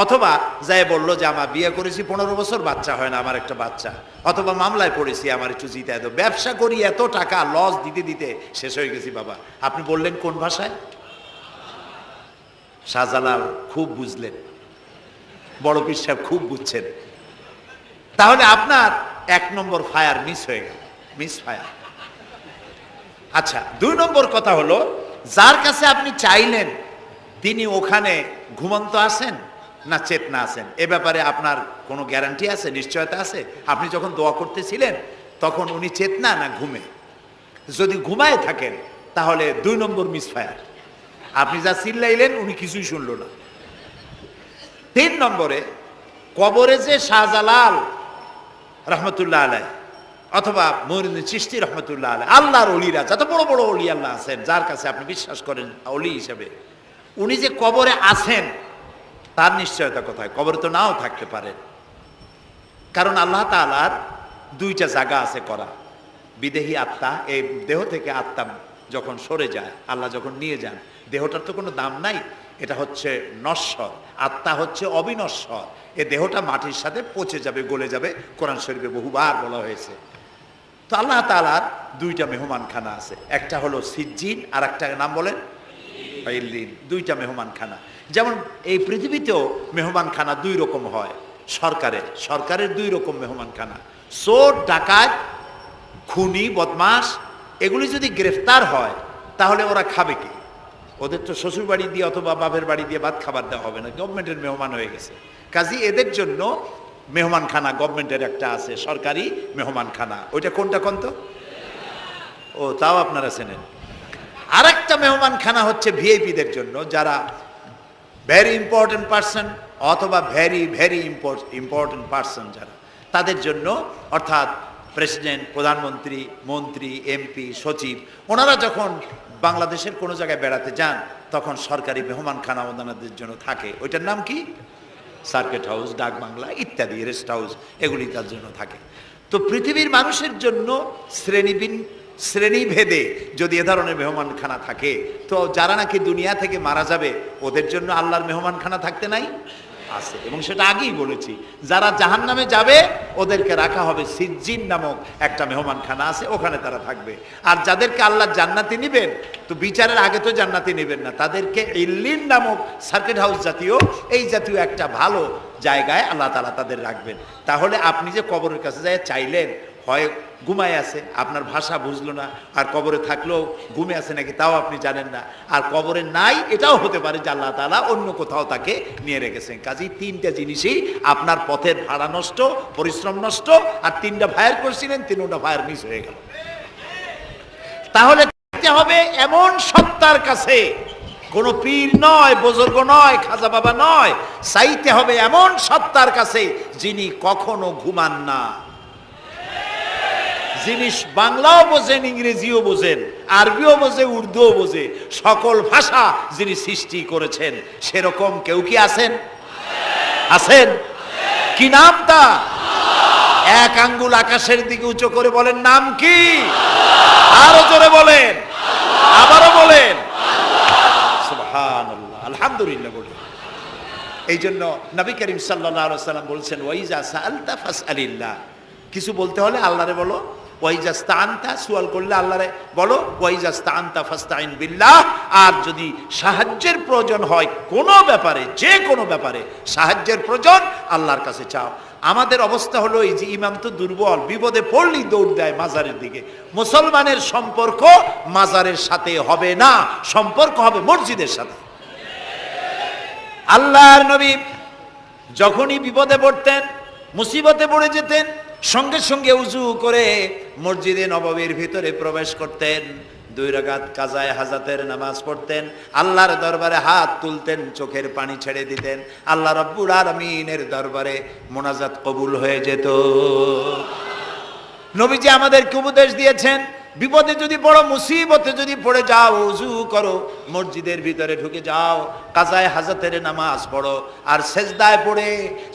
অথবা যাই বলল যে আমার বিয়ে করেছি 15 বছর, বাচ্চা হয় না, আমার একটা বাচ্চা। অথবা মামলায় পড়েছি, আমার একটু জিতায় দাও, ব্যবসা করি, এত টাকা লস দিতে দিতে শেষ হয়ে গেছি। বাবা আপনি বললেন কোন ভাষায়? শাহজালাল খুব বুঝলেন, বড় পীর সাহেব খুব বুঝছেন। তাহলে আপনার 1 নম্বর ফায়ার মিস হয়ে গেল, মিস ফায়ার। আচ্ছা, 2 নম্বর কথা হলো, যার কাছে আপনি চাইলেন তিনি ওখানে ঘুমন্ত আছেন না চেতনা আছেন, এ ব্যাপারে আপনার কোনো গ্যারান্টি আছে, নিশ্চয়তা আছে? আপনি যখন দোয়া করতেছিলেন তখন উনি চেতনা না ঘুমে? যদি ঘুমায় থাকেন তাহলে 2 নম্বর মিস ফায়ার। আপনি যা চিল্লাইলেন উনি কিছুই শুনলো না। 3 নম্বরে, কবরে যে শাহজালাল রহমতুল্লাহ আলাইহি অথবা মঈনুদ্দিন চিশতি রহমতুল্লাহ আলাইহি, আল্লাহর ওলিরা, যত বড় বড় ওলি আল্লাহ আছেন, যার কাছে আপনি বিশ্বাস করেন ওলি হিসেবে, উনি যে কবরে আছেন তার নিশ্চয়তা কোথায়? কবরে তো নাও থাকতে পারেন, কারণ আল্লাহ তাআলার 2টা জায়গা আছে করা। বিদেহী আত্মা, এই দেহ থেকে আত্মা যখন সরে যায়, আল্লাহ যখন নিয়ে যান, দেহটার তো কোনো দাম নাই, এটা হচ্ছে নশ্বর, আত্মা হচ্ছে অবিনশ্বর। এ দেহটা মাটির সাথে পচে যাবে, গলে যাবে, কোরআন শরীফে বহুবার বলা হয়েছে। তো আল্লাহ তাআলার দুইটা মেহমানখানা আছে, একটা হলো সিজ্জিন আর একটা নাম বলেন ইল্লিন। দুইটা মেহমানখানা। যেমন এই পৃথিবীতেও মেহমানখানা দুই রকম হয়। সরকারের দুই রকম মেহমানখানা। চোর, ডাকাত, খুনি, বদমাস এগুলি যদি গ্রেফতার হয় তাহলে ওরা খাবে কি? ওদের তো শ্বশুর বাড়ি দিয়ে অথবা বাপের বাড়ি দিয়ে ভাত খাবার দেওয়া হবে না, গভর্নমেন্টের মেহমান হয়ে গেছে। কাজী এদের জন্য মেহমানখানা গভর্নমেন্টের একটা আছে, সরকারি মেহমানখানা। ওইটা কোনটা কোন তো? ও, তাও আপনারা চেনেন। আর একটা মেহমানখানা হচ্ছে ভিআইপিদের জন্য, যারা ভেরি ইম্পর্টেন্ট পার্সন অথবা ভেরি ভেরি ইম্পর্টেন্ট পার্সন যারা, তাদের জন্য, অর্থাৎ প্রেসিডেন্ট, প্রধানমন্ত্রী, মন্ত্রী, এমপি, সচিব, ওনারা যখন বাংলাদেশের কোনো জায়গায় বেড়াতে যান তখন সরকারি মেহমানখানা ওনাদের জন্য থাকে। ওইটার নাম কি? সার্কিট হাউস, ডাক বাংলা ইত্যাদি, রেস্ট হাউস, এগুলি তার জন্য থাকে। তো পৃথিবীর মানুষের জন্য শ্রেণীভেদে যদি এ ধরনের মেহমানখানা থাকে, তো যারা নাকি দুনিয়া থেকে মারা যাবে ওদের জন্য আল্লাহর মেহমানখানা থাকতে নাই? আছে। এবং সেটা আগেই বলেছি, যারা জাহান্নামে যাবে ওদেরকে রাখা হবে সিজ্জিন নামক একটা মেহমানখানা আছে, ওখানে তারা থাকবে। আর যাদেরকে আল্লাহ জান্নাতে নেবেন, তো বিচারের আগে তো জান্নাতে নেবেন না, তাদেরকে ইল্লিন নামক সার্কিট হাউস জাতীয়, এই জাতীয় একটা ভালো জায়গায় আল্লাহ তাআলা তাদের রাখবেন। তাহলে আপনি যে কবরের কাছে যায় চাইলেন, হয় ঘুমায় আছে, আপনার ভাষা বুঝলো না, আর কবরে থাকলেও ঘুমে আছে নাকি তাও আপনি জানেন না, আর কবরে নাই এটাও হতে পারে যে আল্লাহ তাআলা অন্য কোথাও তাকে নিয়ে রেখেছেন। কাজেই তিনটা জিনিসই, আপনার পথের ভাড়া নষ্ট, পরিশ্রম নষ্ট, আর তিনটা ফায়ার করছিলেন, তিনটা ফায়ার মিস হয়ে গেল। তাহলে যেতে হবে এমন সত্তার কাছে, কোন পীর নয়, বুজুর্গ নয়, খাজা বাবা নয়, চাইতে হবে এমন সত্তার কাছে যিনি কখনো ঘুমান না, যিনি বাংলাও বোঝেন, ইংরেজিও বোঝেন, আরবিও বোঝে, উর্দুও বোঝে, সকল ভাষা যিনি সৃষ্টি করেছেন। সেরকম কেউ কি আছেন? আছেন? কি নাম তা? এক আঙ্গুল আকাশের দিকে উঁচু করে বলেন, নাম কি? আরো জোরে বলেন, আবারও বলেন, সুবহানাল্লাহ, আলহামদুলিল্লাহ বলেন। এই জন্য নবী করিম সাল্লাল্লাহু আলাইহি ওয়াসাল্লাম বলছেন, ওয়াইজা সাআলতা ফাসআলিল্লাহ, কিছু বলতে হলে আল্লাহরে বলো। ওয়াইজা ইসতাআনতা, সুয়াল করলে আল্লাহরে বলো। ওয়াইজা ইসতাআনতা ফাসতাইন বিল্লাহ, আর যদি সাহায্যের প্রয়োজন হয় কোনো ব্যাপারে, যে কোনো ব্যাপারে সাহায্যের প্রয়োজন, আল্লাহর কাছে চাও। আমাদের অবস্থা হলো এই যে ইমাম তো দুর্বল, বিপদে পড়লেই দৌড় দেয় মাজারের দিকে। মুসলমানের সম্পর্ক মাজারের সাথে হবে না, সম্পর্ক হবে মসজিদের সাথে। আল্লাহর নবী যখনই বিপদে পড়তেন, মুসিবতে পড়ে যেতেন, সঙ্গে সঙ্গে উজু করে মসজিদে নববীর ভিতরে প্রবেশ করতেন, 2 রাকাত কাজায়ে হাজাতের নামাজ পড়তেন, আল্লাহর দরবারে হাত তুলতেন, চোখের পানি ছেড়ে দিতেন, আল্লাহ রাব্বুল আলামিনের দরবারে মোনাজাত কবুল হয়ে যেত। নবীজি আমাদেরকে উপদেশ দিয়েছেন, বিপদে যদি পড়ো, মুসিবতে যদি পড়ে যাও, উজু করো, মসজিদের ভিতরে ঢুকে যাও, কাজায়ে হাজাতের নামাজ পড়ো, আর সেজদায় পড়ে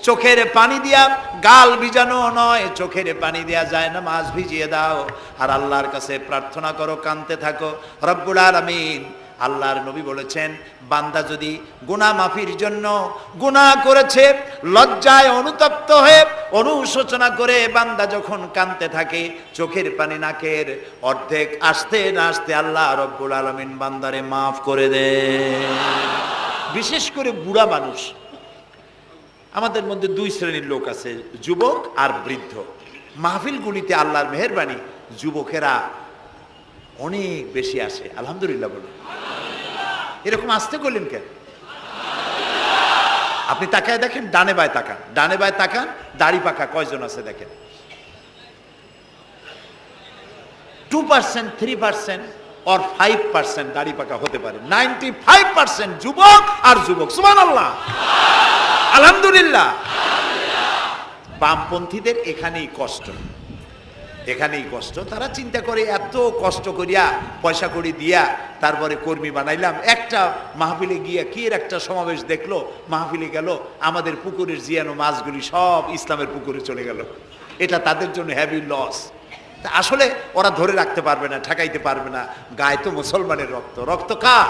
চোখের পানি দিয়া, গাল ভিজানো নয়, চোখের পানি দিয়া যায় নামাজ ভিজিয়ে দাও, আর আল্লাহর কাছে প্রার্থনা করো, কাঁদতে থাকো। রব্বুল আলামিন, আল্লাহর নবী বলেছেন, বান্দা যদি গুনাহ মাফির জন্য গুনাহ করেছে, লজ্জায় অনুতপ্ত হয়ে অনুশোচনা করে বান্দা যখন কাঁদতে থাকে, চোখের পানি নাকের অর্ধেক আসতে না আসতে আল্লাহ রব্বুল আলামিন বান্দারে মাফ করে দেন। বিশেষ করে বুড়া মানুষ, আমাদের মধ্যে 2 শ্রেণীর লোক আছে, যুবক আর বৃদ্ধ। মাহফিলগুলিতে আল্লাহর মেহেরবানি যুবকেরা অনেক বেশি আসে, আলহামদুলিল্লাহ বলুন। এরকম আসতে করলেন কেন? আপনি তাকায় দেখেন, ডানে বায় তাকান, ডানে বায় তাকান, দাড়ি পাকা কয়জন আছে দেখেন। 2%, 3% or 5% দাড়ি পাকা হতে পারে, 95% যুবক আর যুবক। সুবহানাল্লাহ, আলহামদুলিল্লাহ। বামপন্থীদের এখানেই কষ্ট, এখানেই কষ্ট। তারা চিন্তা করে এত কষ্ট করিয়া পয়সা করি দিয়া তারপরে কর্মী বানাইলাম, একটা মাহফিলে গিয়া কি এর একটা সমাবেশ দেখলো, মাহফিলে গেল, আমাদের পুকুরের জিয়ানো মাছগুলি সব ইসলামের পুকুরে চলে গেল। এটা তাদের জন্য হেভি লস। তা আসলে ওরা ধরে রাখতে পারবে না, ঠেকাইতে পারবে না। গায়ে তো মুসলমানের রক্ত, রক্ত কার?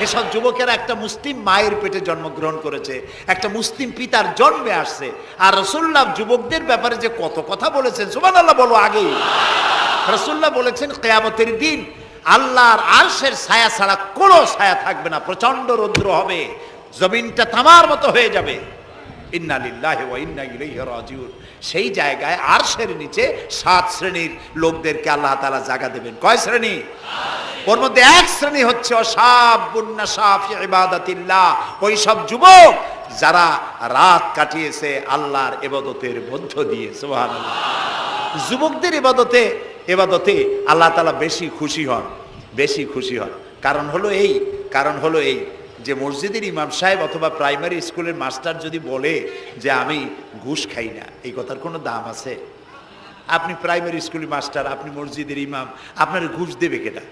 এসব যুবকেরা একটা মুসলিম মায়ের পেটে জন্মগ্রহণ করেছে, একটা মুসলিম পিতার জন্মে আসছে। আর রাসূলুল্লাহ যুবকদের ব্যাপারে যে কত কথা বলেছেন, সুবহানাল্লাহ বলো আগেই। রাসূলুল্লাহ বলেছেন কিয়ামতের দিন আল্লাহর আরশের ছায়া ছাড়া কোনো ছায়া থাকবে না, প্রচন্ড রৌদ্র হবে, জমিনটা তামার মতো হয়ে যাবে। ইন্না লিল্লাহি ওয়া ইন্না ইলাইহি রাজিউন। সেই জায়গায় আরশের নিচে 7 শ্রেণীর লোকদেরকে আল্লাহ তাআলা জায়গা দেবেন। কয় শ্রেণী? ওর মধ্যে এক শ্রেণী হচ্ছে শাবুন নাশা ফি ইবাদাতিল্লাহ, ওই সব যুবক যারা রাত কাটিয়েছে আল্লাহর ইবাদতের মধ্য দিয়ে। সুবহানাল্লাহ। যুবকদের ইবাদতে আল্লাহ তাআলা বেশি খুশি হন, বেশি খুশি হন। কারণ হলো এই যে মসজিদের ইমাম সাহেব অথবা প্রাইমারি স্কুলের মাস্টার যদি বলে যে আমি ঘুষ খাই না, এই কথার কোনো দাম আছে? আপনি প্রাইমারি স্কুলের মাস্টার, আপনি মসজিদের ইমাম, আপনার ঘুষ দেবে কেটা?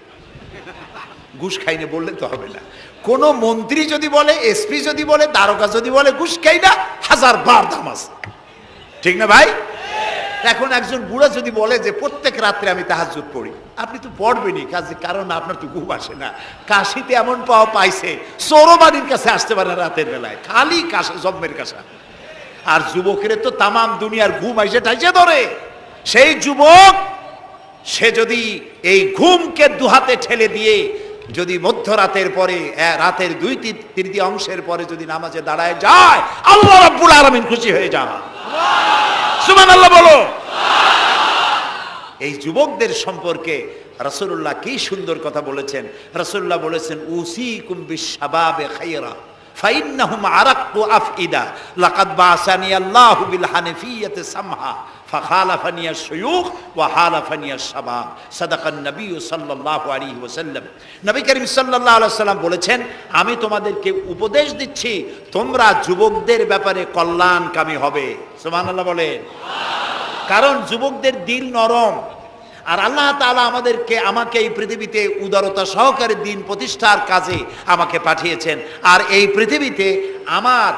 ঘুষ খাই না বললে তো হবে না। কোন মন্ত্রী যদি বলে, এসপি যদি বলে, দারোগা যদি বলে ঘুষ খাই না, 1000 বার দাম আছে, ঠিক না ভাই? এখন একজন বুড়া যদি বলে যে প্রত্যেক রাত্রে আমি তাহাজ্জুদ পড়ি, আপনি তো পড়বেনই, কারণ আপনার তো ঘুম আসে না। কাশিতে এমন পাওয়া পাইছে, চোরবাড়ির কাছে আসতে পারে না রাতের বেলায়, খালি কাশা, জন্মের কাশা। আর যুবকের তো তামাম দুনিয়ার ঘুম আইসে টাইসে ধরে। সেই যুবক সে যদি এই ঘুমকে দুহাতে ঠেলে দিয়ে যদি মধ্যরাতের পরে, রাতের 2/3 পরে যদি নামাজে দাঁড়ায় যায়, আল্লাহ রাব্বুল আলামিন খুশি হয়ে যান। সুবহানাল্লাহ বলো। এই যুবকদের সম্পর্কে রাসূলুল্লাহ কি সুন্দর কথা বলেছেন। রাসূলুল্লাহ বলেছেন উসিকুম বিশ-শাবাবে খায়রা ফাইন্নাহুম আরাক্কু আফইদা লাকাদ বাসানি আল্লাহু বিল হানিফিয়্যাতি সামহা ফাখালাফানি আশ-শুয়ুখ ওয়া হালাফানি আশ-শাবাব সাদাকান নবী সাল্লাল্লাহু আলাইহি ওয়াসাল্লাম। নবী করিম সাল্লাল্লাহু আলাইহি ওয়াসাল্লাম বলেছেন আমি তোমাদেরকে উপদেশ দিচ্ছি তোমরা যুবকদের ব্যাপারে কল্যাণকামী হবে। সুবহানাল্লাহ বলেন। কারণ যুবকদের দিল নরম, আর আল্লাহ তাআলা আমাকে এই পৃথিবীতে উদারতা সহকারে দিন প্রতিষ্ঠার কাজে আমাকে পাঠিয়েছেন। আর এই পৃথিবীতে আমার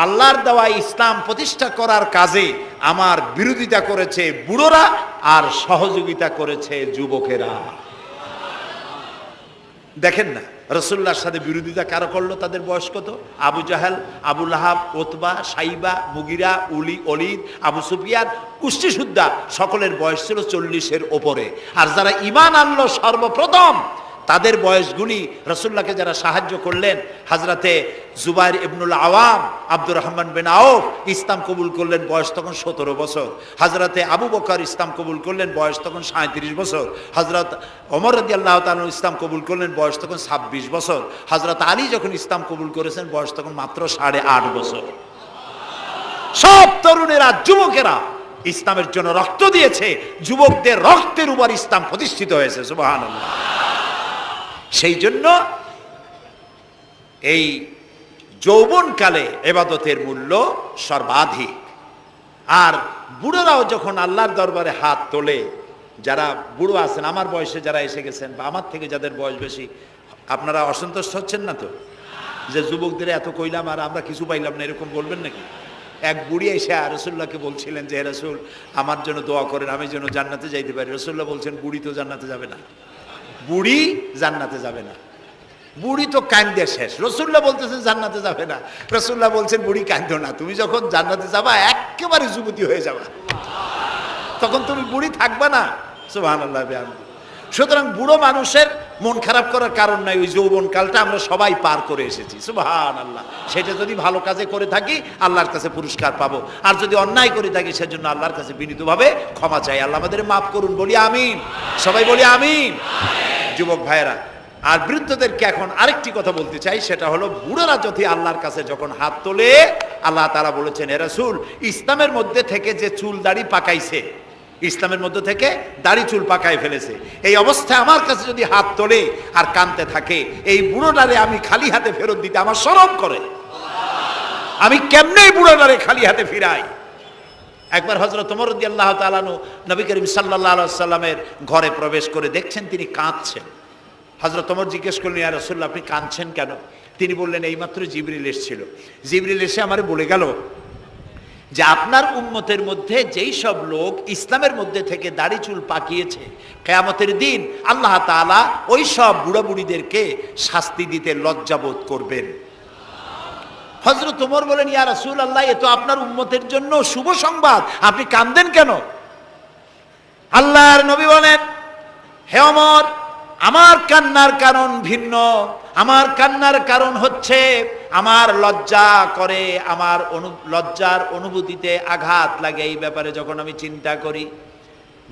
আল্লাহর দেওয়া ইসলাম প্রতিষ্ঠা করার কাজে আমার বিরোধিতা করেছে বুড়োরা আর সহযোগিতা করেছে যুবকেরা। দেখেন না রাসূলুল্লাহর সাথে বিরোধিতা কারা করলো? তাদের বয়স কত? আবু জাহেল, আবু লাহাব, উতবা, সাইবা, মুগিরা, ওলীদ, আবু সুফিয়ান, কুষ্টি সুদ্দা সকলের বয়স ছিল 40-এর ওপরে। আর যারা ঈমান আনলো সর্বপ্রথম তাদের বয়সগুলি রাসূলুল্লাহকে যারা সাহায্য করলেন, হযরতে জুবাইর ইবনুল আওয়াম, আব্দুর রহমান বিন আউফ ইসলাম কবুল করলেন, বয়স তখন 17 বছর। হযরতে আবু বকর ইসলাম কবুল করলেন, বয়স তখন 37 বছর। হযরত ওমর রাদিয়াল্লাহু তাআলা ইসলাম কবুল করলেন, বয়স তখন 26 বছর। হযরত আলী যখন ইসলাম কবুল করেছেন, বয়স তখন মাত্র 8.5 বছর। সব তরুণেরা, যুবকেরা ইসলামের জন্য রক্ত দিয়েছে, যুবকদের রক্তের উপর ইসলাম প্রতিষ্ঠিত হয়েছে। সুবহানাল্লাহ। সেই জন্য এই যৌবনকালে ইবাদতের মূল্য সর্বাধিক। আর বুড়োরাও যখন আল্লাহর দরবারে হাত তোলে, যারা বুড়ো আছেন, আমার বয়সে যারা এসে গেছেন বা আমার থেকে যাদের বয়স বেশি, আপনারা অসন্তুষ্ট হচ্ছেন না তো যে যুবকদের এত কইলাম আর আমরা কিছু পাইলাম না, এরকম বলবেন নাকি? এক বুড়ি এসে রাসূলুল্লাহকে বলছিলেন যে হে রাসূল আমার জন্য দোয়া করেন, আমি যেন জান্নাতে যাইতে পারি। রাসূলুল্লাহ বলছেন বুড়ি তো জান্নাতে যাবে না, বুড়ি জান্নাতে যাবে না, বুড়ি তো কান্দে শেষ। রাসূলুল্লাহ বলতেছেন জান্নাতে যাবে না, রাসূলুল্লাহ বলছেন বুড়ি কান্দো না, তুমি যখন জান্নাতে যাবা একেবারে যুবতী হয়ে যাবা, তখন তুমি বুড়ি থাকবা না। সুবহানাল্লাহ। সুতরাং বুড়ো মানুষের মন খারাপ করার কারণ নাই, ওই যৌবনকালটা আমরা সবাই পার করে এসেছি। সুবহানাল্লাহ। সেটা যদি ভালো কাজে করে থাকি আল্লাহর কাছে পুরস্কার পাবো, আর যদি অন্যায় করে থাকি সেজন্য আল্লাহর কাছে বিনীতভাবে ক্ষমা চাই। আল্লাহ আমাদের মাফ করুন, বলি আমিন, সবাই বলি আমিন। যুবক ভাইয়েরা আর বৃদ্ধদেরকে এখন আরেকটি কথা বলতে চাই, সেটা হলো বুড়োরা যদি আল্লাহর কাছে যখন হাত তোলে, আল্লাহ তাআলা বলেছেন হে রাসূল ইসলামের মধ্যে থেকে যে চুল দাড়ি পাকাইছে, ইসলামের মধ্যে থেকে দাড়ি চুল পাকায় ফেলেছে, এই অবস্থায় আমার কাছে যদি হাত তোলে আর কাঁদতে থাকে, এই বুড়োটারে আমি খালি হাতে ফেরত দিতে আমার শরম করে। আমি কেমনে বুড়োটারে খালি হাতে ফিরাই? একবার হযরত ওমর রাদিয়াল্লাহু তাআলা আনহু নবী করিম সাল্লাল্লাহু আলাইহি ওয়াসাল্লামের ঘরে প্রবেশ করে দেখছেন তিনি কাঁদছেন। হযরত ওমর জিজ্ঞেস করলেন ইয়া রাসূলুল্লাহ আপনি কাঁদছেন কেন? তিনি বললেন এইমাত্র জিবরিল এসেছিল, জিবরিল এসে আমারে বলে গেল যে আপনার উম্মতের মধ্যে যেই সব লোক ইসলামের মধ্যে থেকে দাড়ি চুল পাকিয়েছে, কিয়ামতের দিন আল্লাহ তাআলা ওই সব বুড়া বুড়িদেরকে শাস্তি দিতে লজ্জাবোধ করবেন। হযরত ওমর বলেন, ইয়া রাসূলুল্লাহ, এ তো আপনার উম্মতের জন্য শুভ সংবাদ, আপনি কাঁদেন কেন? আল্লাহর নবী বলেন, হে ওমর, আমার কান্নার কারণ ভিন্ন। আমার কান্নার কারণ হচ্ছে আমার লজ্জা করে, আমার লজ্জার অনুভূতিতে আঘাত লাগে এই ব্যাপারে যখন আমি চিন্তা করি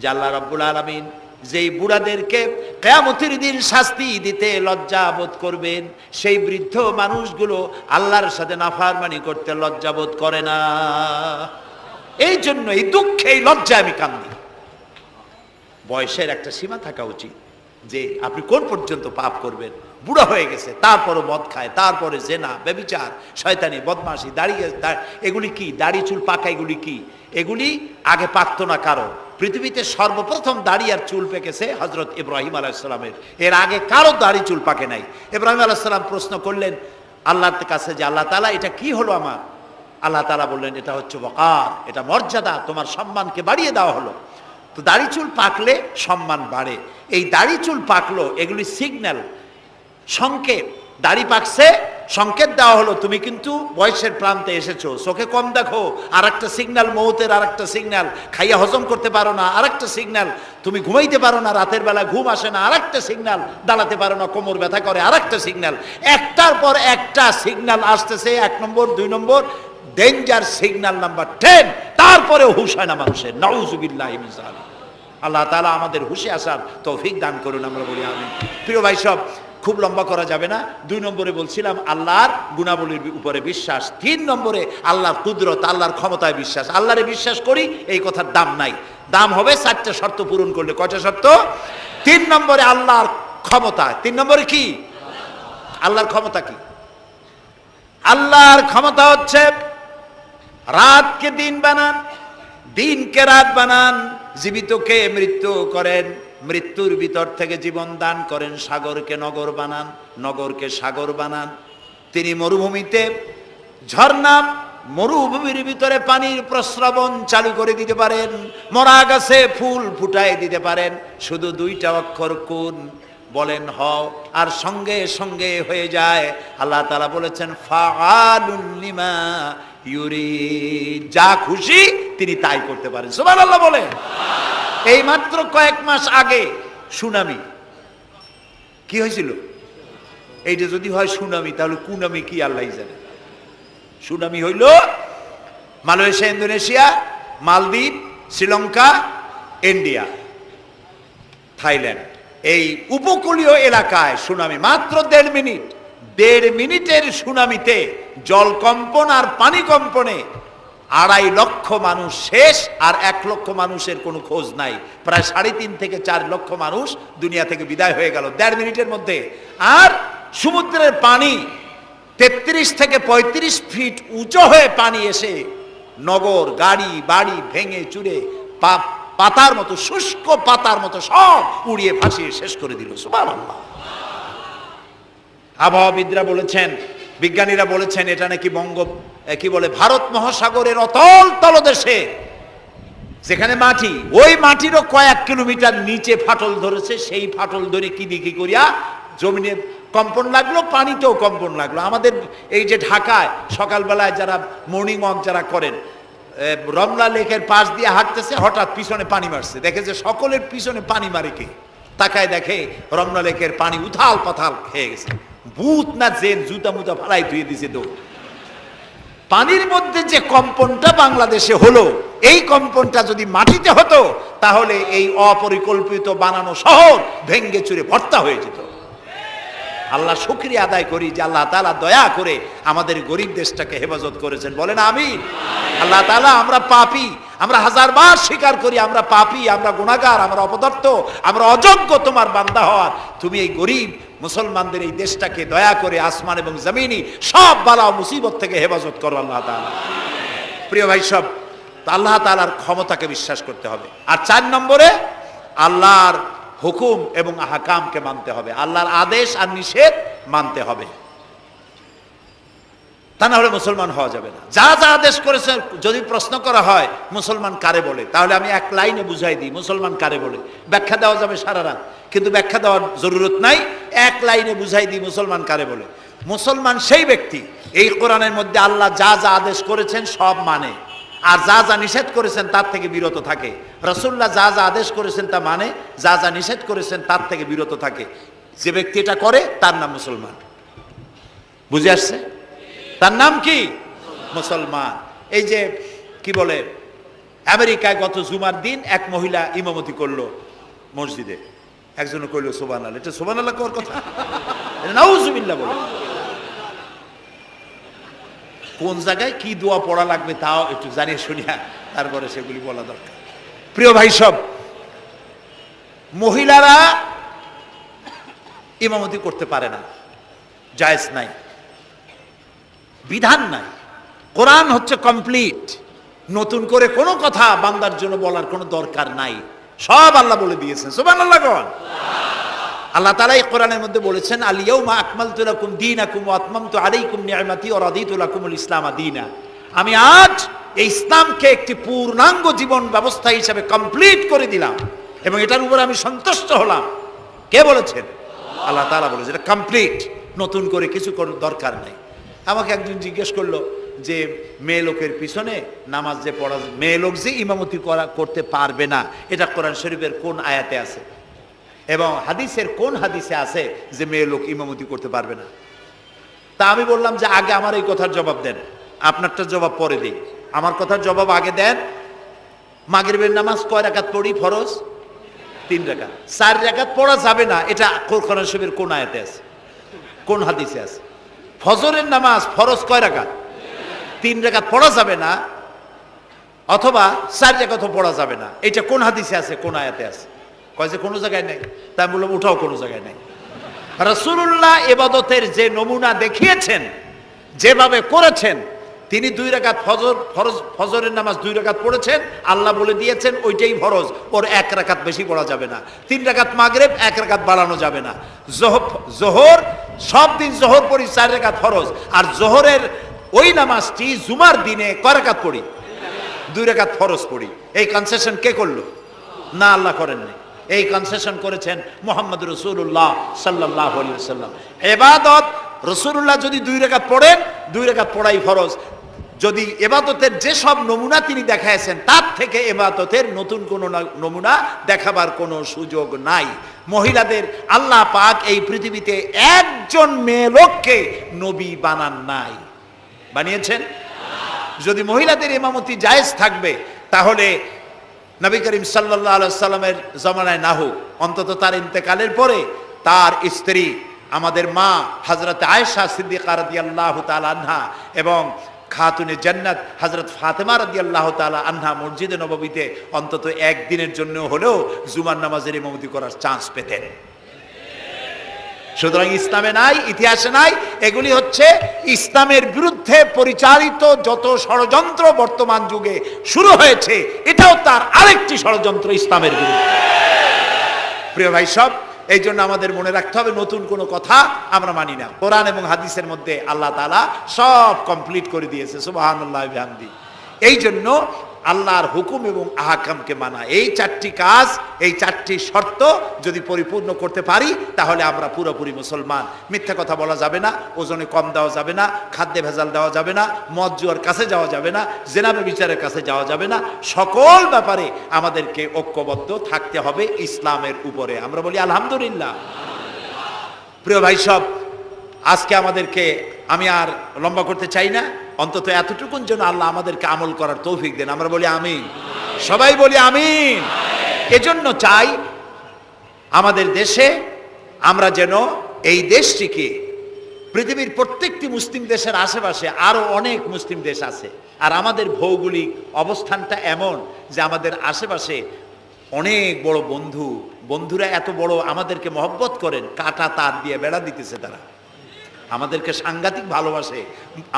যে আল্লাহ রাব্বুল আলামিন যেই বুড়াদেরকে কিয়ামতের দিন শাস্তি দিতে লজ্জা বোধ করবেন, সেই বৃদ্ধ মানুষগুলো আল্লাহর সাথে নাফরমানি করতে লজ্জা বোধ করে না। এই জন্য এই দুঃখে, এই লজ্জায় আমি কান্দি। বয়সের একটা সীমা থাকা উচিত যে আপনি কোন পর্যন্ত পাপ করবেন। বুড়া হয়ে গেছে, তারপরও মদ খায়, তারপরে জেনা, ব্যভিচার, শয়তানি, বদমাশি, দাঁড়িয়ে এগুলি কি? দাড়ি চুল পাকা এগুলি কি? এগুলি আগে পাকতো না কারো। পৃথিবীতে সর্বপ্রথম দাড়ি আর চুল পেকেছে হযরত ইব্রাহিম আলাইহিস সালামের। এর আগে কারো দাড়ি চুল পাকে নাই। ইব্রাহিম আলাইহিস সালাম প্রশ্ন করলেন আল্লাহর কাছে যে আল্লাহ তাআলা, এটা কি হলো আমার? আল্লাহ তাআলা বললেন, এটা হচ্ছে ওয়াকার, এটা মর্যাদা, তোমার সম্মানকে বাড়িয়ে দেওয়া হলো। তো দাড়ি চুল পাকলে সম্মান বাড়ে। এই দাড়ি চুল পাকলো, এগুলি সিগন্যাল, সংকেত। দাড়ি পাকছে, সংকেত দেওয়া হলো তুমি কিন্তু বয়সের প্রান্তে এসেছো। চোখে কম দেখো, আর একটা সিগন্যাল মৌতের, আর একটা সিগন্যাল খাইয়া হজম করতে পারো না, আর একটা সিগন্যাল তুমি ঘুমাইতে পারো না, রাতের বেলা ঘুম আসে না, আর একটা সিগন্যাল দাঁড়াতে পারো না, কোমর ব্যথা করে, আর একটা সিগন্যাল। একটার পর একটা সিগন্যাল আসতেছে, 1 নম্বর 2 নম্বর, ডেঞ্জার সিগন্যাল নাম্বার 10। তারপরেও হুঁশ হয় না মানুষের। নাউযুবিল্লাহি মিন যালিক। আল্লাহ তাআলা আমাদের হুঁশে আসার তৌফিক দান করুন, আমরা বলি আমিন। প্রিয় ভাই সব, খুব লম্বা করা যাবে না। 2 নম্বরে বলছিলাম আল্লাহর গুণাবলীর উপরে বিশ্বাস। 3 নম্বরে আল্লাহর কুদরত, আল্লাহর ক্ষমতায় বিশ্বাস। আল্লাহরে বিশ্বাস করি, এই কথার দাম নাই। দাম হবে 4টা শর্ত পূরণ করলে। কয়টা শর্ত? 3 নম্বরে আল্লাহর ক্ষমতা। 3 নম্বরে কি? আল্লাহর ক্ষমতা কি? আল্লাহর ক্ষমতা হচ্ছে রাতকে দিন বানান, দিনকে রাত বানান, জীবিতকে মৃত্যু করেন, মৃত্যুর ভিতর থেকে জীবন দান করেন, সাগরকে নগর বানান, নগরকে সাগর বানান। তিনি মরুভূমিতে ঝর্ণা, মরুভূমির ভিতরে পানির প্রস্রবণ চালু করে দিতে পারেন, মরা গাছে ফুল ফুটায় দিতে পারেন। শুধু 2টা অক্ষর কুন বলেন হও, আর সঙ্গে সঙ্গে হয়ে যায়। আল্লাহ তাআলা বলেছেন ফাআলুন লিমা ইউরিদ, যা খুশি তিনি তাই করতে পারেন। সুবহানাল্লাহ বলেন। এই মাত্র কয়েক মাস আগে সুনামি কি হয়েছিল? এইটা যদি হয় সুনামি, তাহলে কুনামি কি আল্লাহই জানে। সুনামি হইল মালয়েশিয়া, ইন্দোনেশিয়া, মালদ্বীপ, শ্রীলঙ্কা, ইন্ডিয়া, থাইল্যান্ড, এই উপকূলীয় এলাকায় সুনামি। মাত্র 1.5 মিনিট, 1.5 মিনিটের সুনামিতে জলকম্পন আর পানি কম্পনে 2.5 লক্ষ মানুষ শেষ, আর 1 লক্ষ মানুষের কোনো খোঁজ নাই। প্রায় 3.5 থেকে 4 লক্ষ মানুষ দুনিয়া থেকে বিদায় হয়ে গেল 1.5 মিনিটের মধ্যে। আর সমুদ্রের পানি 33 থেকে 35 ফিট উঁচু হয়ে পানি এসে নগর, গাড়ি বাড়ি ভেঙে চুরে পাতার মতো, শুষ্ক পাতার মতো সব উড়িয়ে ভাসিয়ে শেষ করে দিল। সুবহানাল্লাহ। আবহাওয়াবিদরা বলেছেন, বিজ্ঞানীরা বলেছেন, এটা নাকি কি বলে, ভারত মহাসাগরের অতল তলদেশে যেখানে মাটি, ওই মাটিরও কয়েক কিলোমিটার নিচে ফাটল ধরেছে। সেই ফাটল ধরে কি দিকে করিয়া জমিনে কম্পন লাগলো, পানিতেও কম্পন লাগলো। আমাদের এই যে ঢাকায় সকালবেলায় যারা মর্নিং ওয়াক যারা করেন, রমনা লেকের পাশ দিয়ে হাঁটতেছে, হঠাৎ পিছনে পানি মারছে, দেখে যে সকলের পিছনে পানি মারে কে, তাকায় দেখে রমনা লেকের পানি উথাল পাথাল খেয়ে গেছে। ভূত না জেন জুতা মুতা ফালাই ধুয়ে দিছে দৌড়। পানির মধ্যে যে কম্পনটা বাংলাদেশে হলো, এই কম্পনটা যদি মাটিতে হতো তাহলে এই অপরিকল্পিত বানানো শহর ভেঙ্গে চুরে ভর্তা হয়ে যেত। আল্লাহ শুকরিয়া আদায় করি যে আল্লাহ তাআলা দয়া করে আমাদের গরিব দেশটাকে হেফাজত করেছেন। বলেন আমিন। আল্লাহ তাআলা, আমরা পাপী, আমরা 1000বার স্বীকার করি আমরা পাপী, আমরা গুনাহগার, আমরা অপদার্থ, আমরা অযোগ্য তোমার বান্দা হওয়ার। তুমি এই গরিব মুসলমানদের এই দেশটাকে দয়া করে আসমান এবং জমিনি সব বালা ও মুসিবত থেকে হেফাজত করো আল্লাহ তাআলা। প্রিয় ভাই সব, তো আল্লাহ তাআলার ক্ষমতাকে বিশ্বাস করতে হবে। আর 4 নম্বরে আল্লাহর হুকুম এবং আহকামকে মানতে হবে, আল্লাহর আদেশ আর নিষেধ মানতে হবে। তা না হলে মুসলমান হওয়া যাবে না। যা যা আদেশ করেছে, যদি প্রশ্ন করা হয় মুসলমান কারে বলে, তাহলে আমি এক লাইনে বুঝাই দিই মুসলমান কারে বলে। ব্যাখ্যা দেওয়া যাবে সারা রাত, কিন্তু ব্যাখ্যা দেওয়ার জরুরত নাই, এক লাইনে বুঝাই দিই মুসলমান কারে বলে। মুসলমান সেই ব্যক্তি এই কোরআনের মধ্যে আল্লাহ যা যা আদেশ করেছেন সব মানে, আর যা যা নিষেধ করেছেন তার থেকে বিরত থাকে। রাসূলুল্লাহ যা যা আদেশ করেছেন তা মানে, যা যা নিষেধ করেছেন তার থেকে বিরত থাকে। যে ব্যক্তি এটা করে তার নাম মুসলমান। বুঝে আসছে? তার নাম কি? মুসলমান। এই যে কি বলে, আমেরিকায় গত জুমার দিন এক মহিলা ইমামতি করলো মসজিদে, একজনে কইল সুবহানাল্লাহ। এটা সুবহানাল্লাহ কওয়ার কথা? এটা নাউজুবিল্লাহ বলে। কোন জায়গায় কি দোয়া পড়া লাগবে তাও একটু জানিয়ে শুনিয়া তারপরে সেগুলি বলা দরকার। প্রিয় ভাই সব, মহিলারা ইমামতি করতে পারে না, জায়েজ নাই, বিধান নাই। কোরআন হচ্ছে কমপ্লিট, নতুন করে কোনো কথা বান্দার জন্য বলার কোনো দরকার নাই, সব আল্লাহ বলে দিয়েছেন। সুবহানাল্লাহ কোন আল্লাহ তাআলা এই কোরআনের মধ্যে বলেছেন, আল ইয়াউমা আকমালতু লাকুম দীনাকুম ওয়া আতমামতু আলাইকুম নি'মাতি ওয়া রাদিতু লাকুমুল ইসলাম দীনা। আমি আজ এই ইসলামকে একটি পূর্ণাঙ্গ জীবন ব্যবস্থা হিসেবে কমপ্লিট করে দিলাম এবং এটার উপর আমি সন্তুষ্ট হলাম। কে বলেছেন? আল্লাহ তাআলা বলেছেন এটা কমপ্লিট, নতুন করে কিছু করার দরকার নাই। আমাকে একজন জিজ্ঞেস করলো যে মেয়ে লোকের পিছনে নামাজ যে পড়া, মেয়ে লোক যে ইমামতি করতে পারবে না, এটা কোরআন শরীফের কোন আয়াতে আছে এবং হাদিসের কোন হাদিসে আছে যে মেয়ে লোক ইমামতি করতে পারবে না? তা আমি বললাম যে আগে আমার এই কথার জবাব দেন, আপনারটা জবাব পরে দিই। আমার কথার জবাব আগে দেন। মাগরিবের নামাজ কয় রাকাত পড়ি? ফরজ 3 রাকাত। 4 রাকাত পড়া যাবে না, এটা কোরআন শরীফের কোন আয়াতে আছে, কোন হাদিসে আছে? ফজরের নামাজ ফরজ কয় রাকাত? 3 রাকাত পড়া যাবে না, অথবা 4 রাকাতও পড়া যাবে না, এটা কোন হাদিসে আছে, কোন আয়াতে আছে? কয় যে কোনো জায়গায় নেই। তাই বললাম ওঠাও কোনো জায়গায় নেই। রাসূলুল্লাহ ইবাদতের যে নমুনা দেখিয়েছেন, যেভাবে করেছেন, তিনি 2 রাকাত ফজরের নামাজ 2 রাকাত পড়েছেন, আল্লাহ বলে দিয়েছেন ওইটাই ফরজ, ওর 1 রাকাত বেশি পড়া যাবে না। 3 রাকাত মাগরিব, 1 রাকাত বাড়ানো যাবে না। জোহর সব দিন জোহর পড়ি 4 রাকাত ফরজ, আর জোহরের ওই নামাজটি জুমার দিনে কয় রাকাত পড়ি? 2 রাকাত ফরজ পড়ি। এই কনসেশন কে করলো? না, আল্লাহ করেননি। এই কনসেশন করেছেন মুহাম্মদ রাসূলুল্লাহ সাল্লাল্লাহু আলাইহি ওয়াসাল্লাম। ইবাদত রাসূলুল্লাহ যদি 2 রাকাত পড়েন, 2 রাকাত পড়াই ফরজ। যদি ইবাদতের যে সব নমুনা তিনি দেখাইছেন তার থেকে ইবাদতের নতুন কোনো নমুনা দেখাবার কোনো সুযোগ নাই। মহিলাদের আল্লাহ পাক এই পৃথিবীতে একজন মেয়ে লোককে নবী বানান নাই, বানিয়েছেন? যদি মহিলাদের ইমামতি জায়েজ থাকবে, তাহলে নবী করিম সাল্লাল্লাহু আলাইহি সাল্লামের জামানায় না হোক, অন্তত তার ইন্তেকালের পরে তার স্ত্রী আমাদের মা হযরত আয়েশা সিদ্দিকা রাদিয়াল্লাহু তাআলা আনহা এবং খাতুনে জান্নাত হযরত ফাতেমা রাদিয়াল্লাহু তাআলা আনহা মসজিদে নববীতে অন্তত একদিনের জন্য হলেও জুমার নামাজের ইমামতি করার চান্স পেতেন। সুতরাং ইসলামে নাই, ইতিহাসে নাই। এগুলি হচ্ছে ইসলামের বিরুদ্ধে পরিচালিত যত ষড়যন্ত্র বর্তমান যুগে শুরু হয়েছে, এটাও তার আরেকটি ষড়যন্ত্র ইসলামের বিরুদ্ধে। প্রিয় ভাই সব, এই জন্য আমাদের মনে রাখতে হবে নতুন কোনো কথা আমরা মানি না। কোরআন এবং হাদিসের মধ্যে আল্লাহ তাআলা সব কমপ্লিট করে দিয়েছে, সুবহানাল্লাহ বিহামদি। এই জন্য আল্লাহর হুকুম এবং আহকামকে মানা, এই 4টি কাজ, এই 4টি শর্ত যদি পরিপূর্ণ করতে পারি, তাহলে আমরা পুরোপুরি মুসলমান। মিথ্যা কথা বলা যাবে না, ওজনে কম দেওয়া যাবে না, খাদ্যে ভেজাল দেওয়া যাবে না, মদ জুয়ার কাছে যাওয়া যাবে না, জেনাবে বিচারের কাছে যাওয়া যাবে না। সকল ব্যাপারে আমাদেরকে ঐক্যবদ্ধ থাকতে হবে ইসলামের উপরে। আমরা বলি আলহামদুলিল্লাহ। প্রিয় ভাই সব, আজকে আমাদেরকে, আমি আর লম্বা করতে চাই না, অন্তত এতটুকুন যেন আল্লাহ আমাদেরকে আমল করার তৌফিক দেন। আমরা বলি আমিন, সবাই বলি আমিন। এজন্য চাই আমাদের দেশে আমরা যেন এই দেশটিকে, পৃথিবীর প্রত্যেকটি মুসলিম দেশের আশেপাশে আরো অনেক মুসলিম দেশ আছে, আর আমাদের ভৌগোলিক অবস্থানটা এমন যে আমাদের আশেপাশে অনেক বড় বন্ধুরা এত বড় আমাদেরকে মহব্বত করেন, কাটা তার দিয়ে বেড়া দিতেছে। তারা আমাদেরকে সাংঘাতিক ভালোবাসে,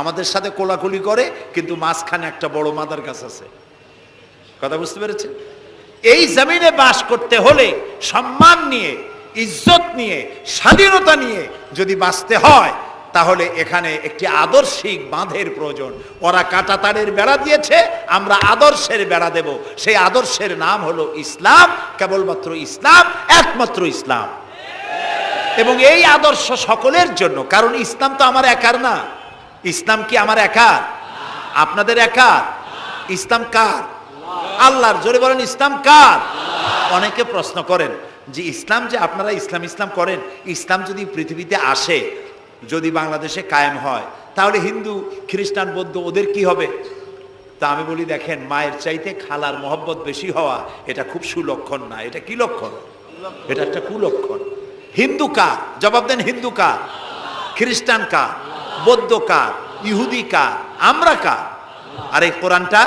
আমাদের সাথে কোলাকুলি করে, কিন্তু মাঝখানে একটা বড় মাদার গাছ আছে। কথা বুঝতে পেরেছেন? এই জমিনে বাস করতে হলে সম্মান নিয়ে, ইজ্জত নিয়ে, স্বাধীনতা নিয়ে যদি বাঁচতে হয়, তাহলে এখানে একটি আদর্শিক বাঁধের প্রয়োজন। ওরা কাঁটাতারের বেড়া দিয়েছে, আমরা আদর্শের বেড়া দেব। সেই আদর্শের নাম হলো ইসলাম, কেবলমাত্র ইসলাম, একমাত্র ইসলাম। এবং এই আদর্শ সকলের জন্য, কারণ ইসলাম তো আমার একার না। ইসলাম কি আমার একার? আপনাদের একার? ইসলাম কার? আল্লাহর। জোরে বলেন, ইসলাম কার? অনেকে প্রশ্ন করেন যে ইসলাম যে আপনারা ইসলাম ইসলাম করেন, ইসলাম যদি পৃথিবীতে আসে, যদি বাংলাদেশে কায়েম হয়, তাহলে হিন্দু, খ্রিস্টান, বৌদ্ধ ওদের কি হবে? তা আমি বলি, দেখেন, মায়ের চাইতে খালার মহব্বত বেশি হওয়া এটা খুব সুলক্ষণ না। এটা কি লক্ষণ? এটা একটা কুলক্ষণ। হিন্দু কার? জবাব দেন, হিন্দু কার? খ্রিস্টান কার? বৌদ্ধ কার? ইহুদি কার? আমরা কার? আর এই কোরআনটা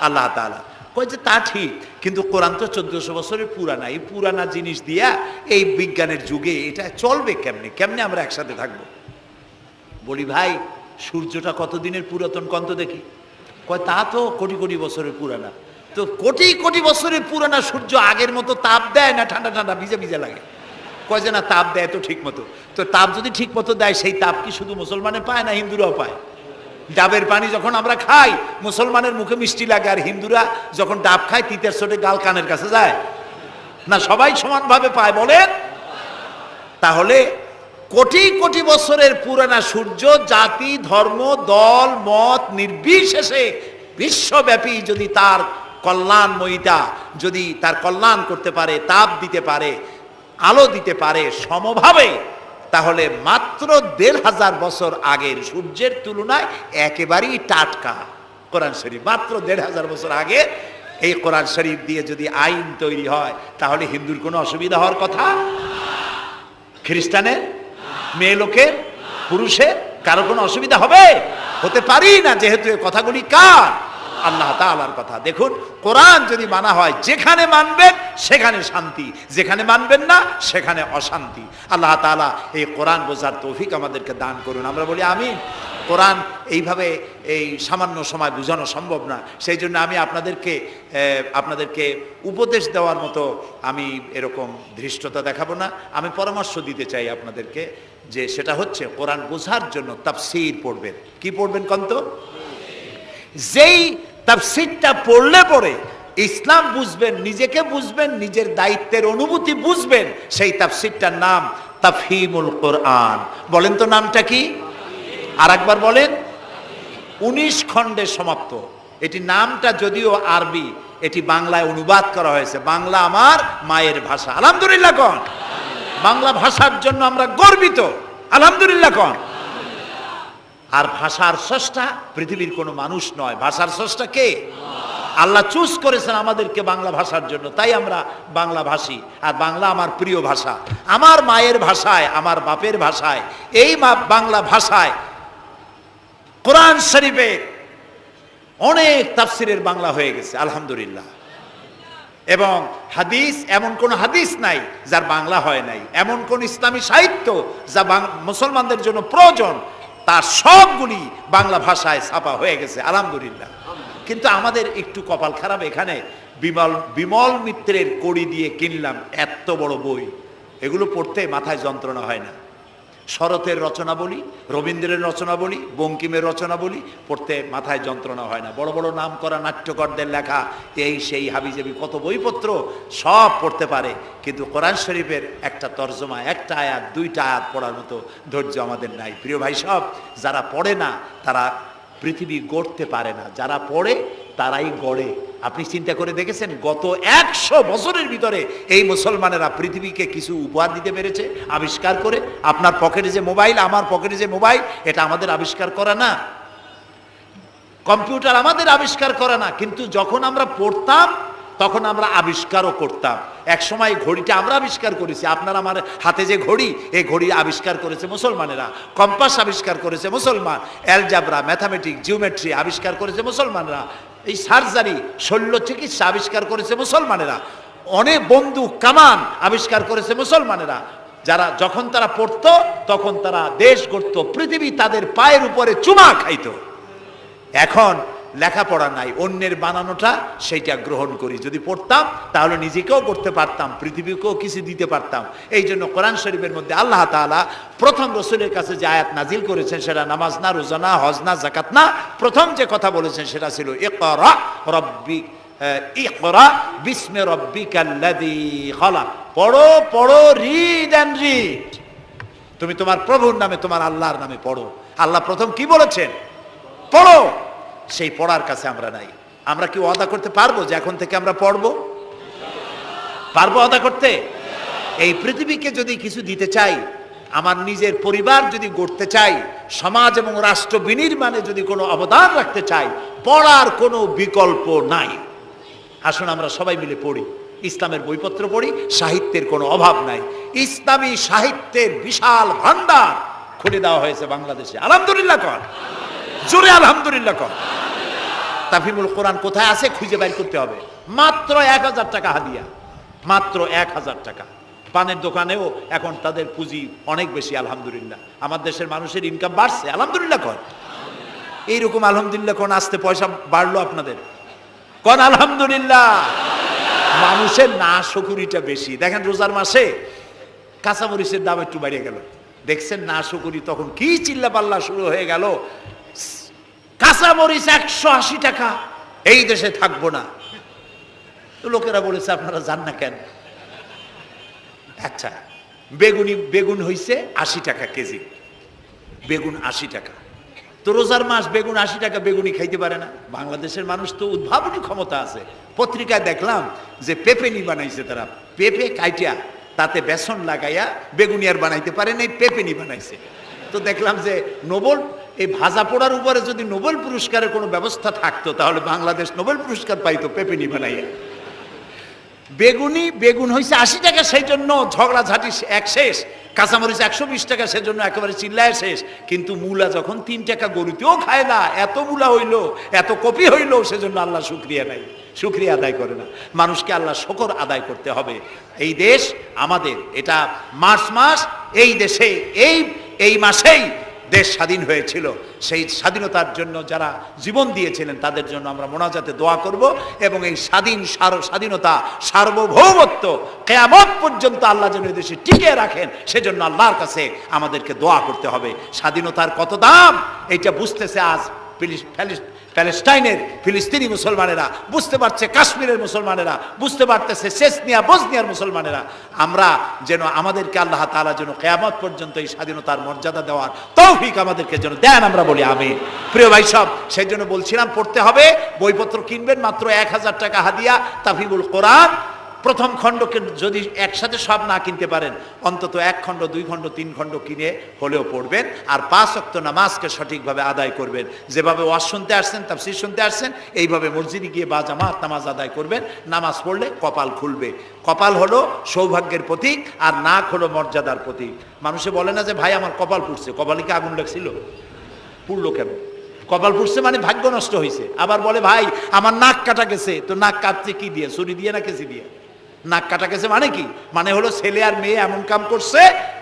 আল্লাহ তাআলা। কই যে তা ঠিক, কিন্তু কোরআন তো 1400 বছরের পুরানা। এই পুরানা জিনিস দিয়া এই বিজ্ঞানের যুগে এটা চলবে কেমনে? কেমনে আমরা একসাথে থাকবো? বলি, ভাই, সূর্যটা কতদিনের পুরাতন কন্ত দেখি? কয় তা তো কোটি কোটি বছরের পুরানা। তো কোটি কোটি বছরের পুরানা সূর্য আগের মতো তাপ দেয় না ঠান্ডা ঠান্ডা ভিজে ভিজে লাগে? কয় যে না, তাপ দেয় তো ঠিক মতো। তো তাপ যদি ঠিক মতো দেয়, সেই তাপ কি শুধু মুসলমানে পায় না হিন্দুরাও পায়? ডাবের পানি যখন আমরা খাই, মুসলমানের মুখে মিষ্টি লাগে, আর হিন্দুরা যখন ডাব খায় তিতের চোটে গাল কানের কাছে যায় না? সবাই সমানভাবে পায়, বলেন? তাহলে কোটি কোটি বছরের পুরানা সূর্য জাতি, ধর্ম, দল, মত নির্বিশেষে বিশ্বব্যাপী যদি তার কল্যাণময়িতা, যদি তার কল্যাণ করতে পারে, তাপ দিতে পারে, আলো দিতে পারে সমভাবে, তাহলে মাত্র 1500 বছর আগের সূর্যের তুলনায় একেবারেই টাটকা কোরআন শরীফ। মাত্র 1500 বছর আগে এই কোরআন শরীফ দিয়ে যদি আইন তৈরি হয়, তাহলে হিন্দুর কোনো অসুবিধা হওয়ার কথা? খ্রিস্টানের, মেয়ে লোকের, পুরুষের, কারো কোনো অসুবিধা হবে? হতে পারি না, যেহেতু এই কথাগুলি কার? আল্লাহ তাআলার কথা। দেখুন, কোরআন যদি মানা হয়, যেখানে মানবেন সেখানে শান্তি, যেখানে মানবেন না সেখানে অশান্তি। আল্লাহ তাআলা এই কোরআন বোঝার তৌফিক আমাদেরকে দান করুন। আমরা বলি আমিন। কোরআন এইভাবে এই সামান্য সময় বোঝানো সম্ভব না, সেই জন্য আমি আপনাদেরকে উপদেশ দেওয়ার মতো আমি এরকম ধৃষ্টতা দেখাবো না। আমি পরামর্শ দিতে চাই আপনাদেরকে, যে সেটা হচ্ছে কোরআন বোঝার জন্য তাফসীর পড়বেন। কি পড়বেন কন্ত? যেই তাফসীরটা পড়লে পরে ইসলাম বুঝবেন, নিজেকে বুঝবেন, নিজের দায়িত্বের অনুভূতি বুঝবেন, সেই তাফসীরটার নাম তাফহিমুল কোরআন। বলেন তো নামটা কি? আর একবার বলেন। 19 খণ্ডে সমাপ্ত। এটি নামটা যদিও আরবি, এটি বাংলায় অনুবাদ করা হয়েছে। বাংলা আমার মায়ের ভাষা, আলহামদুলিল্লাহ কোন। বাংলা ভাষার জন্য আমরা গর্বিত, আলহামদুলিল্লাহ কোন। আর ভাষার স্রষ্টা পৃথিবীর কোনো মানুষ নয়, ভাষার স্রষ্টা কে? আল্লাহ চুজ করেছেন আমাদেরকে বাংলা ভাষার জন্য, তাই আমরা বাংলা ভাষী। আর বাংলা আমার প্রিয় ভাষা, আমার মায়ের ভাষায়, আমার বাপের ভাষায়, এই বাংলা ভাষায় কোরআন শরীফে অনেক তাফসিরের বাংলা হয়ে গেছে, আলহামদুলিল্লাহ। এবং হাদিস, এমন কোন হাদিস নাই যার বাংলা হয় নাই। এমন কোন ইসলামী সাহিত্য যা মুসলমানদের জন্য প্রয়োজন, তার সবগুলি বাংলা ভাষায় ছাপা হয়ে গেছে, আলহামদুলিল্লাহ। কিন্তু আমাদের একটু কপাল খারাপ, এখানে বিমল মিত্রের কড়ি দিয়ে কিনলাম এত বড় বই, এগুলো পড়তে মাথায় যন্ত্রণা হয় না। শরতের রচনা বলি, রবীন্দ্রের রচনা বলি, বঙ্কিমের রচনা বলি, পড়তে মাথায় যন্ত্রণা হয় না। বড় বড় নাম করা নাট্যকারদের লেখা এই সেই হাবিজাবি কত বইপত্র, সব পড়তে পারে, কিন্তু কোরআন শরীফের একটা তর্জমা, একটা আয়াত, 2টা আয়াত পড়ার মতো ধৈর্য আমাদের নাই। প্রিয় ভাই সব, যারা পড়ে না তারা পৃথিবী গড়তে পারে না, যারা পড়ে তারাই গড়ে। আপনি চিন্তা করে দেখেছেন, গত 100 বছরের ভিতরে এই মুসলমানেরা পৃথিবীকে কিছু উপহার দিতে পেরেছে আবিষ্কার করে। আপনার পকেটে যে মোবাইল, আমার পকেটে যে মোবাইল, এটা আমাদের আবিষ্কার করা না? কম্পিউটার আমাদের আবিষ্কার করা না? কিন্তু যখন আমরা পড়তাম তখন আমরা আবিষ্কারও করতাম। এক সময় ঘড়িটা আমরা আবিষ্কার করেছি। আপনার আমার হাতে যে ঘড়ি, এই ঘড়ি আবিষ্কার করেছে মুসলমানেরা। কম্পাস আবিষ্কার করেছে মুসলমান। অ্যালজাবরা, ম্যাথামেটিক্স, জিওমেট্রি আবিষ্কার করেছে মুসলমানরা। এই সার্জারি, শল্য চিকিৎসা আবিষ্কার করেছে মুসলমানেরা। অনেক বন্দুক, কামান আবিষ্কার করেছে মুসলমানেরা। যারা যখন তারা পড়তো তখন তারা দেশ গড়ত, পৃথিবী তাদের পায়ের উপরে চুমা খাইতো। এখন লেখাপড়া নাই, অন্যের বানানোটা সেইটা গ্রহণ করি। যদি পড়তাম তাহলে নিজেকেও করতে পারতাম, পৃথিবীকেও কিছু দিতে পারতাম। এই জন্য কোরআন শরীফের মধ্যে আল্লাহ তাআলা প্রথম রসুলের কাছে যে আয়াত নাজিল করেছেন সেটা নামাজ না, রোজা না, হজ না, জাকাত না। প্রথম যে কথা বলেছেন সেটা ছিল ইকরা রব্বি ইকরা বিস্মি রব্বিকাল্লাযী খালাক। পড়ো পড়ো, রিড অ্যান্ড রিড। তুমি তোমার প্রভুর নামে, তোমার আল্লাহর নামে পড়ো। আল্লাহ প্রথম কি বলেছেন? পড়ো। সেই পড়ার কাছে আমরা নাই। আমরা কি ওয়াদা করতে পারবো যে এখন থেকে আমরা পড়বো? পারবো ওয়াদা করতে? এই পৃথিবীকে যদি কিছু দিতে চাই, আমার নিজের পরিবার যদি গড়তে চাই, সমাজ এবং রাষ্ট্র বিনির্মাণে যদি কোনো অবদান রাখতে চাই, পড়ার কোনো বিকল্প নাই। আসুন আমরা সবাই মিলে পড়ি, ইসলামের বইপত্র পড়ি, সাহিত্যের কোনো অভাব নাই। ইসলামী সাহিত্যের বিশাল ভান্ডার খুলে দেওয়া হয়েছে বাংলাদেশে। আলহামদুলিল্লাহ কর, জোরে আলহামদুলিল্লাহ কর। তাফহিমুল কোরআন কোথায় আছে খুঁজে বের করতে হবে। মাত্র 1000 টাকা হাদিয়া, মাত্র 1000 টাকা। পানের দোকানেও এখন তাদের পুঁজি অনেক বেশি। আলহামদুলিল্লাহ, আমার দেশের মানুষের ইনকাম বাড়ছে। আলহামদুলিল্লাহ কর। এইরকম আলহামদুলিল্লাহ কোন আসতে পয়সা বাড়লো আপনাদের? কোন আলহামদুলিল্লাহ। মানুষের না শুকরিটা বেশি। দেখেন রোজার মাসে কাঁচামরিচের দাম একটু বেড়ে গেল, দেখছেন না শুকরি তখন কি চিল্লা পাল্লা শুরু হয়ে গেল। কাঁচামরিচ 180 টাকা, এই দেশে থাকবো না। তো লোকেরা বলেছে আপনারা যান না কেন? আচ্ছা, বেগুন হইছে 80 টাকা কেজি, বেগুন 80 টাকা। তো রোজার মাস বেগুন 80 টাকা, বেগুনি খাইতে পারে না। বাংলাদেশের মানুষ তো উদ্ভাবনী ক্ষমতা আছে। পত্রিকায় দেখলাম যে পেপেনি বানাইছে তারা, পেঁপে কাইটিয়া তাতে বেসন লাগাইয়া বেগুনি আর বানাইতে পারে নাই, পেপেনি বানাইছে। তো দেখলাম যে নোবেল, এই ভাজা পোড়ার উপরে যদি নোবেল পুরস্কারের কোনো ব্যবস্থা থাকতো তাহলে বাংলাদেশ নোবেল পুরস্কার পাইতো পেপেনি বানাইয়া। বেগুন হয়েছে 80 টাকা, সেই জন্য ঝগড়াঝাটি এক শেষ। কাঁচামরিচ 120 টাকা, সেজন্য একেবারে চিল্লায় শেষ। কিন্তু মূলা যখন 3 টাকা, গরুতেও খায় না। এত মূলা হইলো, এত কপি হইলো, সেজন্য আল্লাহ শুকরিয়া নাই, শুকরিয়া আদায় করে না। মানুষকে আল্লাহ শুকর আদায় করতে হবে। এই দেশ আমাদের, এটা মার্চ মাস, এই দেশে এই মাসেই দেশ স্বাধীন হয়েছিল। সেই স্বাধীনতার জন্য যারা জীবন দিয়েছিলেন তাদের জন্য আমরা মোনাজাতে দোয়া করব, এবং এই স্বাধীনতা, সার্বভৌমত্ব কিয়ামত পর্যন্ত আল্লাহ যেন দেশে টিকিয়ে রাখেন, সেজন্য আল্লাহর কাছে আমাদেরকে দোয়া করতে হবে। স্বাধীনতার কত দাম এটা বুঝতেছে আজ প্যালেস্টাইনের ফিলিস্তিনি মুসলমানেরা, বুঝতে পারছে কাশ্মীরের মুসলমানেরা, বুঝতে পারতেছে চেচনিয়া বসনিয়ার মুসলমানেরা। আমরা যেন, আমাদেরকে আল্লাহ তাআলা যেন কিয়ামত পর্যন্ত এই স্বাধীনতার মর্যাদা দেওয়ার তৌফিক আমাদেরকে যেন দেন, আমরা বলি আমিন। প্রিয় ভাই সব, সেই জন্য বলছিলাম পড়তে হবে, বইপত্র কিনবেন, মাত্র 1000 টাকা হাদিয়া। তাফহিমুল কোরআন প্রথম খণ্ডকে যদি একসাথে সব না কিনতে পারেন, অন্তত 1 খণ্ড, 2 খণ্ড, 3 খণ্ড কিনে হলেও পড়বেন। আর 5 ওয়াক্ত নামাজকে সঠিকভাবে আদায় করবেন। যেভাবে ওয়াজ শুনতে আসছেন, তাফসীর শুনতে আসছেন, এইভাবে মসজিদে গিয়ে বা জামাত নামাজ আদায় করবেন। নামাজ পড়লে কপাল খুলবে। কপাল হলো সৌভাগ্যের প্রতীক, আর নাক হলো মর্যাদার প্রতীক। মানুষে বলে না যে ভাই আমার কপাল পুড়ছে, কপালে কি আগুন লাগছিল? পুড়লো কেন? কপাল পুড়ছে মানে ভাগ্য নষ্ট হয়েছে। আবার বলে ভাই আমার নাক কাটা গেছে, তো নাক কাটছে কি দিয়ে? ছুরি দিয়ে না কেচি দিয়ে? নাক কাটা গেছে মানে কি? মানে হলো ছেলে আর মেয়ে এমন কাম করছে,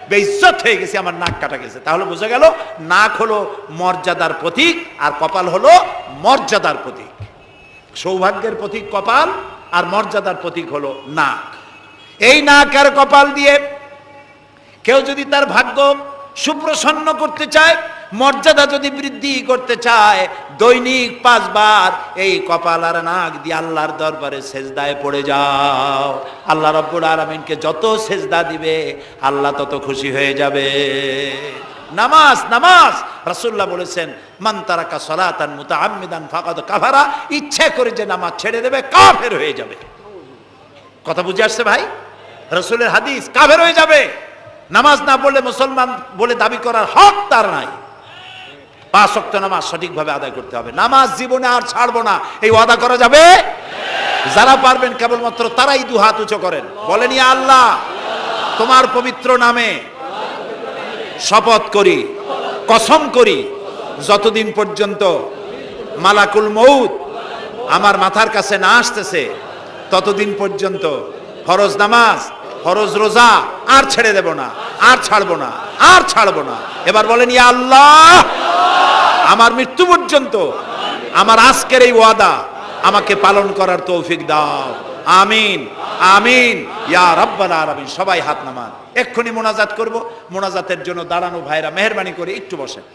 বেইজ্জত হয়ে গেছে, আমার নাক কাটা গেছে। তাহলে বোঝা গেল নাক হলো মর্যাদার প্রতীক, আর কপাল হলো মর্যাদার প্রতীক। সৌভাগ্যের প্রতীক কপাল, আর মর্যাদার প্রতীক হলো নাক। এই নাক আর কপাল দিয়ে কেউ যদি তার ভাগ্য সুপ্রসন্ন করতে চায়, মর্যাদা যদি বৃদ্ধি করতে চায়, দৈনিক 5 বার এই কপাল আর নাক দিয়ে আল্লাহর দরবারে সেজদায় পড়ে যাও। আল্লাহ রাব্বুল আলামিনকে যত সেজদা দিবে আল্লাহ তত খুশি হয়ে যাবে। নামাজ, নামাজ রাসূলুল্লাহ বলেছেন মান তারাকা সালাতান মুতাআম্মিদান ফাকাদ কাফারা, ইচ্ছা করে যে নামাজ ছেড়ে দেবে কাফের হয়ে যাবে। কথা বুঝে আসছে ভাই? রাসূলের হাদিস, কাফের হয়ে যাবে। নামাজ না পড়লে মুসলমান বলে দাবি করার হক তার নাই। 5 ওয়াক্ত নামাজ সঠিকভাবে আদায় করতে হবে। নামাজ জীবনে আর ছাড়বো না, এই ওয়াদা করা যাবে? যারা পারবেন কেবলমাত্র তারাই 2 হাত উঁচু করেন, বলেন ইয়া আল্লাহ তোমার পবিত্র নামে শপথ করি, কসম করি, যতদিন পর্যন্ত মালাকুল মউত আমার মাথার কাছে না আসতেছে ততদিন পর্যন্ত ফরজ নামাজ, ফরজ রোজা আর ছেড়ে দেব না, আর ছাড়বো না, আর ছাড়বো না। এবার বলেন ইয়া আল্লাহ আমার মৃত্যু পর্যন্ত আমার আজকের এই ওয়াদা আমাকে পালন করার তৌফিক দাও, আমিন আমিন ইয়া রাব্বাল আলামিন। সবাই হাত নামান, এক্ষুনি মোনাজাত করব। মোনাজাতের জন্য দাঁড়ানো ভাইরা মেহেরবানি করে একটু বসেন।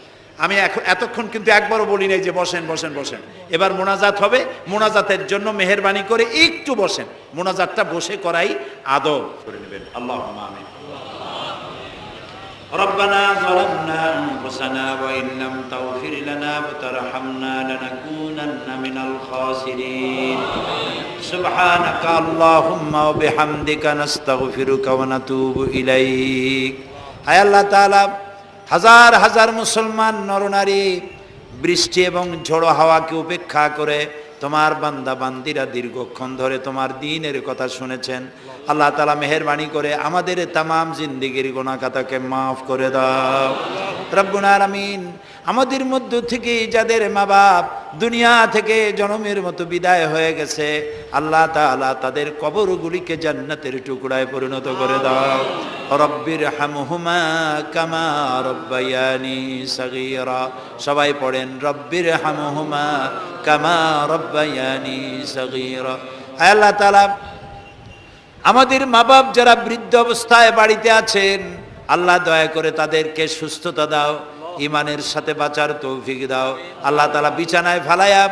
আমি এতক্ষণ কিন্তু একবারও বলি নাই যে বসেন বসেন বসেন। এবার মোনাজাত হবে, মোনাজাতের জন্য মেহেরবানি করে একটু বসেন। মোনাজাতটা বসে করাই আদব করে নেবেন। আল্লাহুম্মা আমিন। ربنا ظلمنا أنفسنا وإن لم تغفر لنا وترحمنا لنكونن من الخاسرين سبحانك اللهم وبحمدك نستغفرك ونتوب إليك আয় আল্লাহ তাআলা, হাজার হাজার মুসলমান নরনারী বৃষ্টি এবং ঝড়ো হাওয়াকে উপেক্ষা করে তোমার বান্দা বান্দিরা দীর্ঘক্ষণ ধরে তোমার দ্বীনের কথা শুনেছেন। আল্লাহ তাআলা মেহেরবানি করে আমাদের তামাম জিন্দেগির গুনাহ খাতাকে মাফ করে দাও রব্বুল আলামিন। আমাদের মধ্য থেকে যাদের মা বাপ দুনিয়া থেকে জনমের মতো বিদায় হয়ে গেছে, আল্লাহ তাআলা তাদের কবরগুলিকে জান্নাতের টুকরায় পরিণত করে দাও। রব্বির হামহুমা কামা রব্বায়ানি সগীরা। সবাই পড়েন রব্বির হামহুমা কামা রব্বায়ানি সগীরা। আল্লাহ তাআলা আমাদের মা বাপ যারা বৃদ্ধ অবস্থায় বাড়িতে আছেন, আল্লাহ দয়া করে তাদেরকে সুস্থতা দাও, ইমানের সাথে বাঁচার তৌফিক দাও। আল্লাহ তাআলা বিছানায় ফালায়া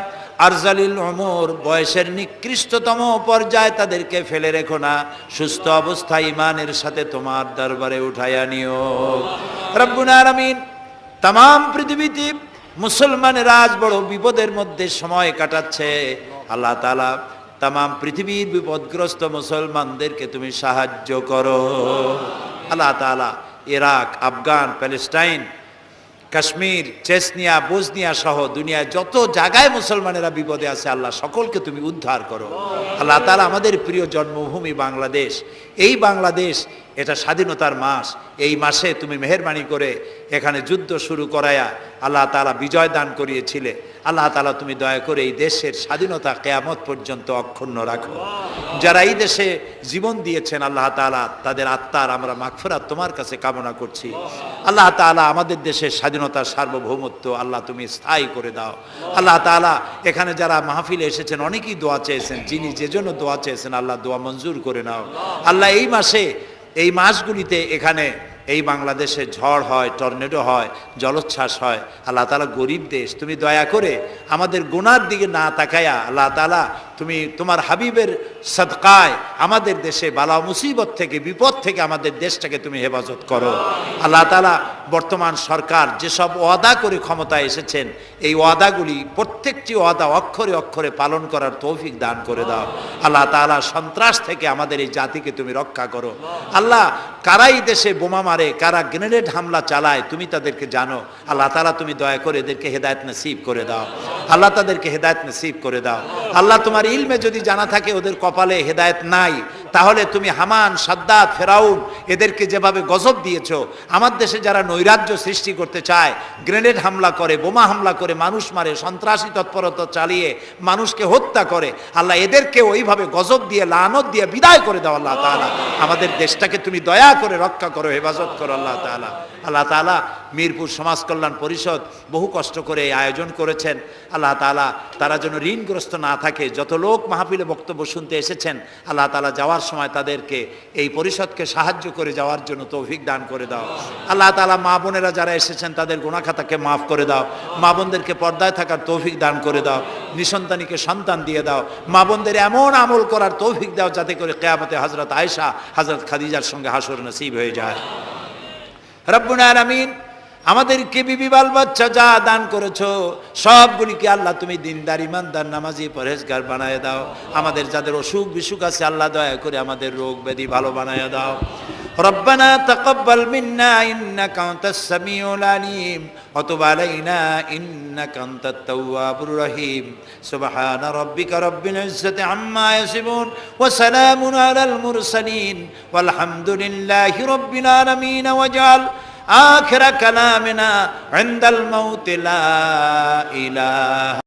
আরজালিল উমর বয়সের নিকৃষ্টতম পর্যায়ে তাদেরকে ফেলে রেখো না, সুস্থ অবস্থায় ইমানের সাথে তোমার দরবারে উঠাইয়া নিও রব্বুল আলামিন। তামাম পৃথিবীতে মুসলমানেরা আজ বড় বিপদের মধ্যে সময় কাটাচ্ছে। আল্লাহ তাআলা তামাম পৃথিবীর বিপদগ্রস্ত মুসলমানদেরকে তুমি সাহায্য করো আল্লাহ তাআলা। Iraq, Afghan, Palestine, Kashmir, Chechnya, Bosnia সহ দুনিয়ায় যত জায়গায় মুসলমানেরা বিপদে আছে, আল্লাহ সকলকে তুমি উদ্ধার করো আল্লাহ তাআলা। আমাদের প্রিয় জন্মভূমি বাংলাদেশ, এই বাংলাদেশ এটা স্বাধীনতার মাস। এই মাসে তুমি মেহেরবানি করে এখানে যুদ্ধ শুরু করায়া আল্লাহ তাআলা বিজয় দান করিয়েছিলে। আল্লাহ তাআলা তুমি দয়া করে এই দেশের স্বাধীনতা কিয়ামত পর্যন্ত অক্ষুণ্ণ রাখো। যারা এই দেশে জীবন দিয়েছেন আল্লাহ তাআলা তাদের আত্মার আমরা মাগফিরাত তোমার কাছে কামনা করছি আল্লাহ তাআলা। আমাদের দেশের স্বাধীনতার সার্বভৌমত্ব আল্লাহ তুমি স্থায়ী করে দাও আল্লাহ তাআলা। এখানে যারা মাহফিলে এসেছেন অনেকেই দোয়া চেয়েছেন, যিনি যে জন্য দোয়া চেয়েছেন আল্লাহ দোয়া মঞ্জুর করে নাও আল্লাহ। এই মাসে, এই মাসগুলিতে এখানে এই বাংলাদেশে ঝড় হয়, টর্নেডো হয়, জলোচ্ছ্বাস হয় আল্লাহ তাআলা। গরিব দেশ, তুমি দয়া করে আমাদের গুনার দিকে না তাকায়া আল্লাহ তাআলা তুমি তোমার হাবিবের সদকায় আমাদের দেশে বালা মুসিবত থেকে, বিপদ থেকে আমাদের দেশটাকে তুমি হেফাজত করো আল্লাহ তাআলা। বর্তমান সরকার যেসব ওয়াদা করে ক্ষমতায় এসেছেন, এই ওয়াদাগুলি প্রত্যেকটি ওয়াদা অক্ষরে অক্ষরে পালন করার তৌফিক দান করে দাও আল্লাহ তাআলা। সন্ত্রাস থেকে আমাদের এই জাতিকে তুমি রক্ষা করো আল্লাহ। কারাই দেশে বোমা মারে, কারা গ্রেনেড হামলা চালায় তুমি তাদেরকে জানো আল্লাহ তাআলা। তুমি দয়া করে এদেরকে হেদায়েত নসিব করে দাও আল্লাহ, তাদেরকে হেদায়েত নসিব করে দাও আল্লাহ। তোমার ইলমে যদি জানা থাকে ওদের কপালে হেদায়েত নাই, তাহলে তুমি হামান, সাদ্দাত, ফেরাউন এদেরকে যেভাবে গজব দিয়েছো, আমার দেশে যারা নৈরাজ্য সৃষ্টি করতে চায়, গ্রেনেড হামলা করে, বোমা হামলা করে, মানুষ মারে, সন্ত্রাসী তৎপরতা চালিয়ে মানুষকে হত্যা করে, আল্লাহ এদেরকে ওইভাবে গজব দিয়ে, লানত দিয়ে বিদায় করে দাও আল্লাহ তাআলা। আমাদের দেশটাকে তুমি দয়া করে রক্ষা করো, হেফাজত করো আল্লাহ তাআলা। আল্লাহ তাআলা মিরপুর সমাজ কল্যাণ পরিষদ বহু কষ্ট করে এই আয়োজন করেছেন আল্লাহ তাআলা। তারা যেন ঋণগ্রস্ত না থাকে, যত লোক মাহফিলে বক্তব্য শুনতে এসেছেন আল্লাহ তাআলা যাওয়ার সময় তাদেরকে এই পরিষদকে সাহায্য করে যাওয়ার জন্য তৌফিক দান করে দাও আল্লাহ তাআলা। মা বোনেরা যারা এসেছেন তাদের গুনাহ খাতাকে মাফ করে দাও, মা বোনদেরকে পর্দায় থাকার তৌফিক দান করে দাও, নিঃসন্তানীকে সন্তান দিয়ে দাও, মা বোনদের এমন আমল করার তৌফিক দাও যাতে করে কিয়ামতে হযরত আয়েশা, হযরত খাদিজার সঙ্গে হাসর নসিব হয়ে যায় রব্বুল আলামিন। আমাদেরকে বিবি বাল বাচ্চা যা দান করেছো সবগুলিকে আল্লাহ তুমি দিনদার, ইমানদার, নামাজি, পরহেজগার বানায় দাও। আমাদের যাদের অসুখ বিসুখ আছে আল্লাহ দয়া করে আমাদের রোগ ব্যাধি ভালো বানায় দাও। রব্বানা তাকাব্বাল মিন্না ইন্নাকা আনতাস সামিউল আলিম ওয়া তুব আলাইনা ইন্নাকা আনতাত তাওয়াবুর রহিম। সুবহানা রাব্বিকা রাব্বিল ইজ্জাতি আম্মা ইয়াসিফুন ওয়া সালামুন আলাল মুরসালিন ওয়ালহামদুলিল্লাহি রাব্বিল আলামিন। ওয়াজআল آخر كلامنا عند الموت لا إله